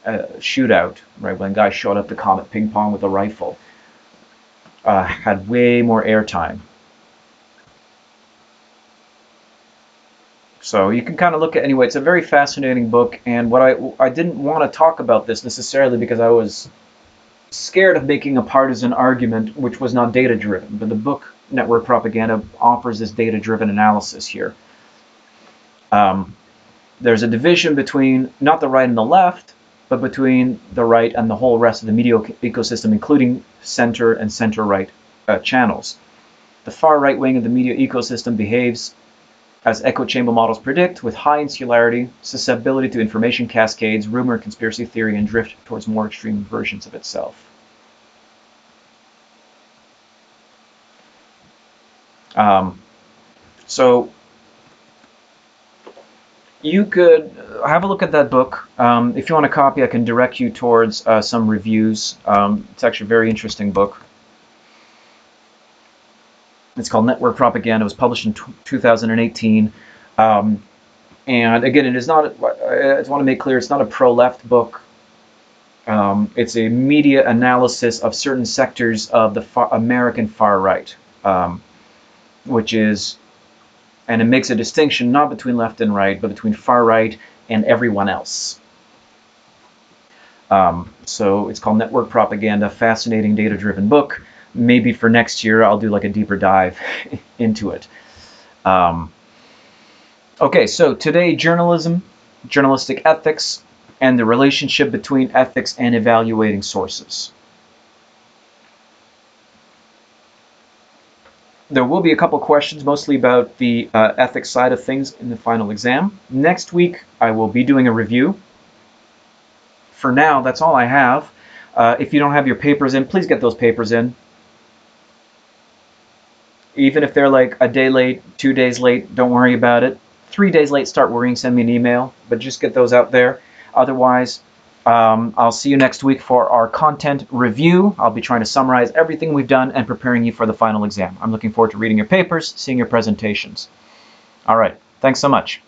shootout, right, when guys showed up to Comet Ping Pong with a rifle, had way more airtime. So you can kind of look at, anyway, it's a very fascinating book, and what I didn't want to talk about this necessarily because I was scared of making a partisan argument which was not data-driven, but the book Network Propaganda offers this data-driven analysis here. There's a division between not the right and the left, but between the right and the whole rest of the media ecosystem, including center and center-right channels. The far right wing of the media ecosystem behaves as echo chamber models predict, with high insularity, susceptibility to information cascades, rumor, conspiracy theory, and drift towards more extreme versions of itself. So you could have a look at that book. If you want a copy, I can direct you towards some reviews. It's actually a very interesting book. It's called Network Propaganda. It was published in 2018. And again, it is not, I just want to make clear, it's not a pro-left book. It's a media analysis of certain sectors of the American far right, which is, and it makes a distinction not between left and right, but between far right and everyone else. So it's called Network Propaganda, fascinating data-driven book. Maybe for next year, I'll do like a deeper dive into it. Okay, so today, journalism, journalistic ethics, and the relationship between ethics and evaluating sources. There will be a couple questions, mostly about the ethics side of things in the final exam. Next week, I will be doing a review. For now, that's all I have. If you don't have your papers in, please get those papers in. Even if they're like a day late, 2 days late, don't worry about it. 3 days late, start worrying, send me an email, but just get those out there. Otherwise, I'll see you next week for our content review. I'll be trying to summarize everything we've done and preparing you for the final exam. I'm looking forward to reading your papers, seeing your presentations. All right, thanks so much.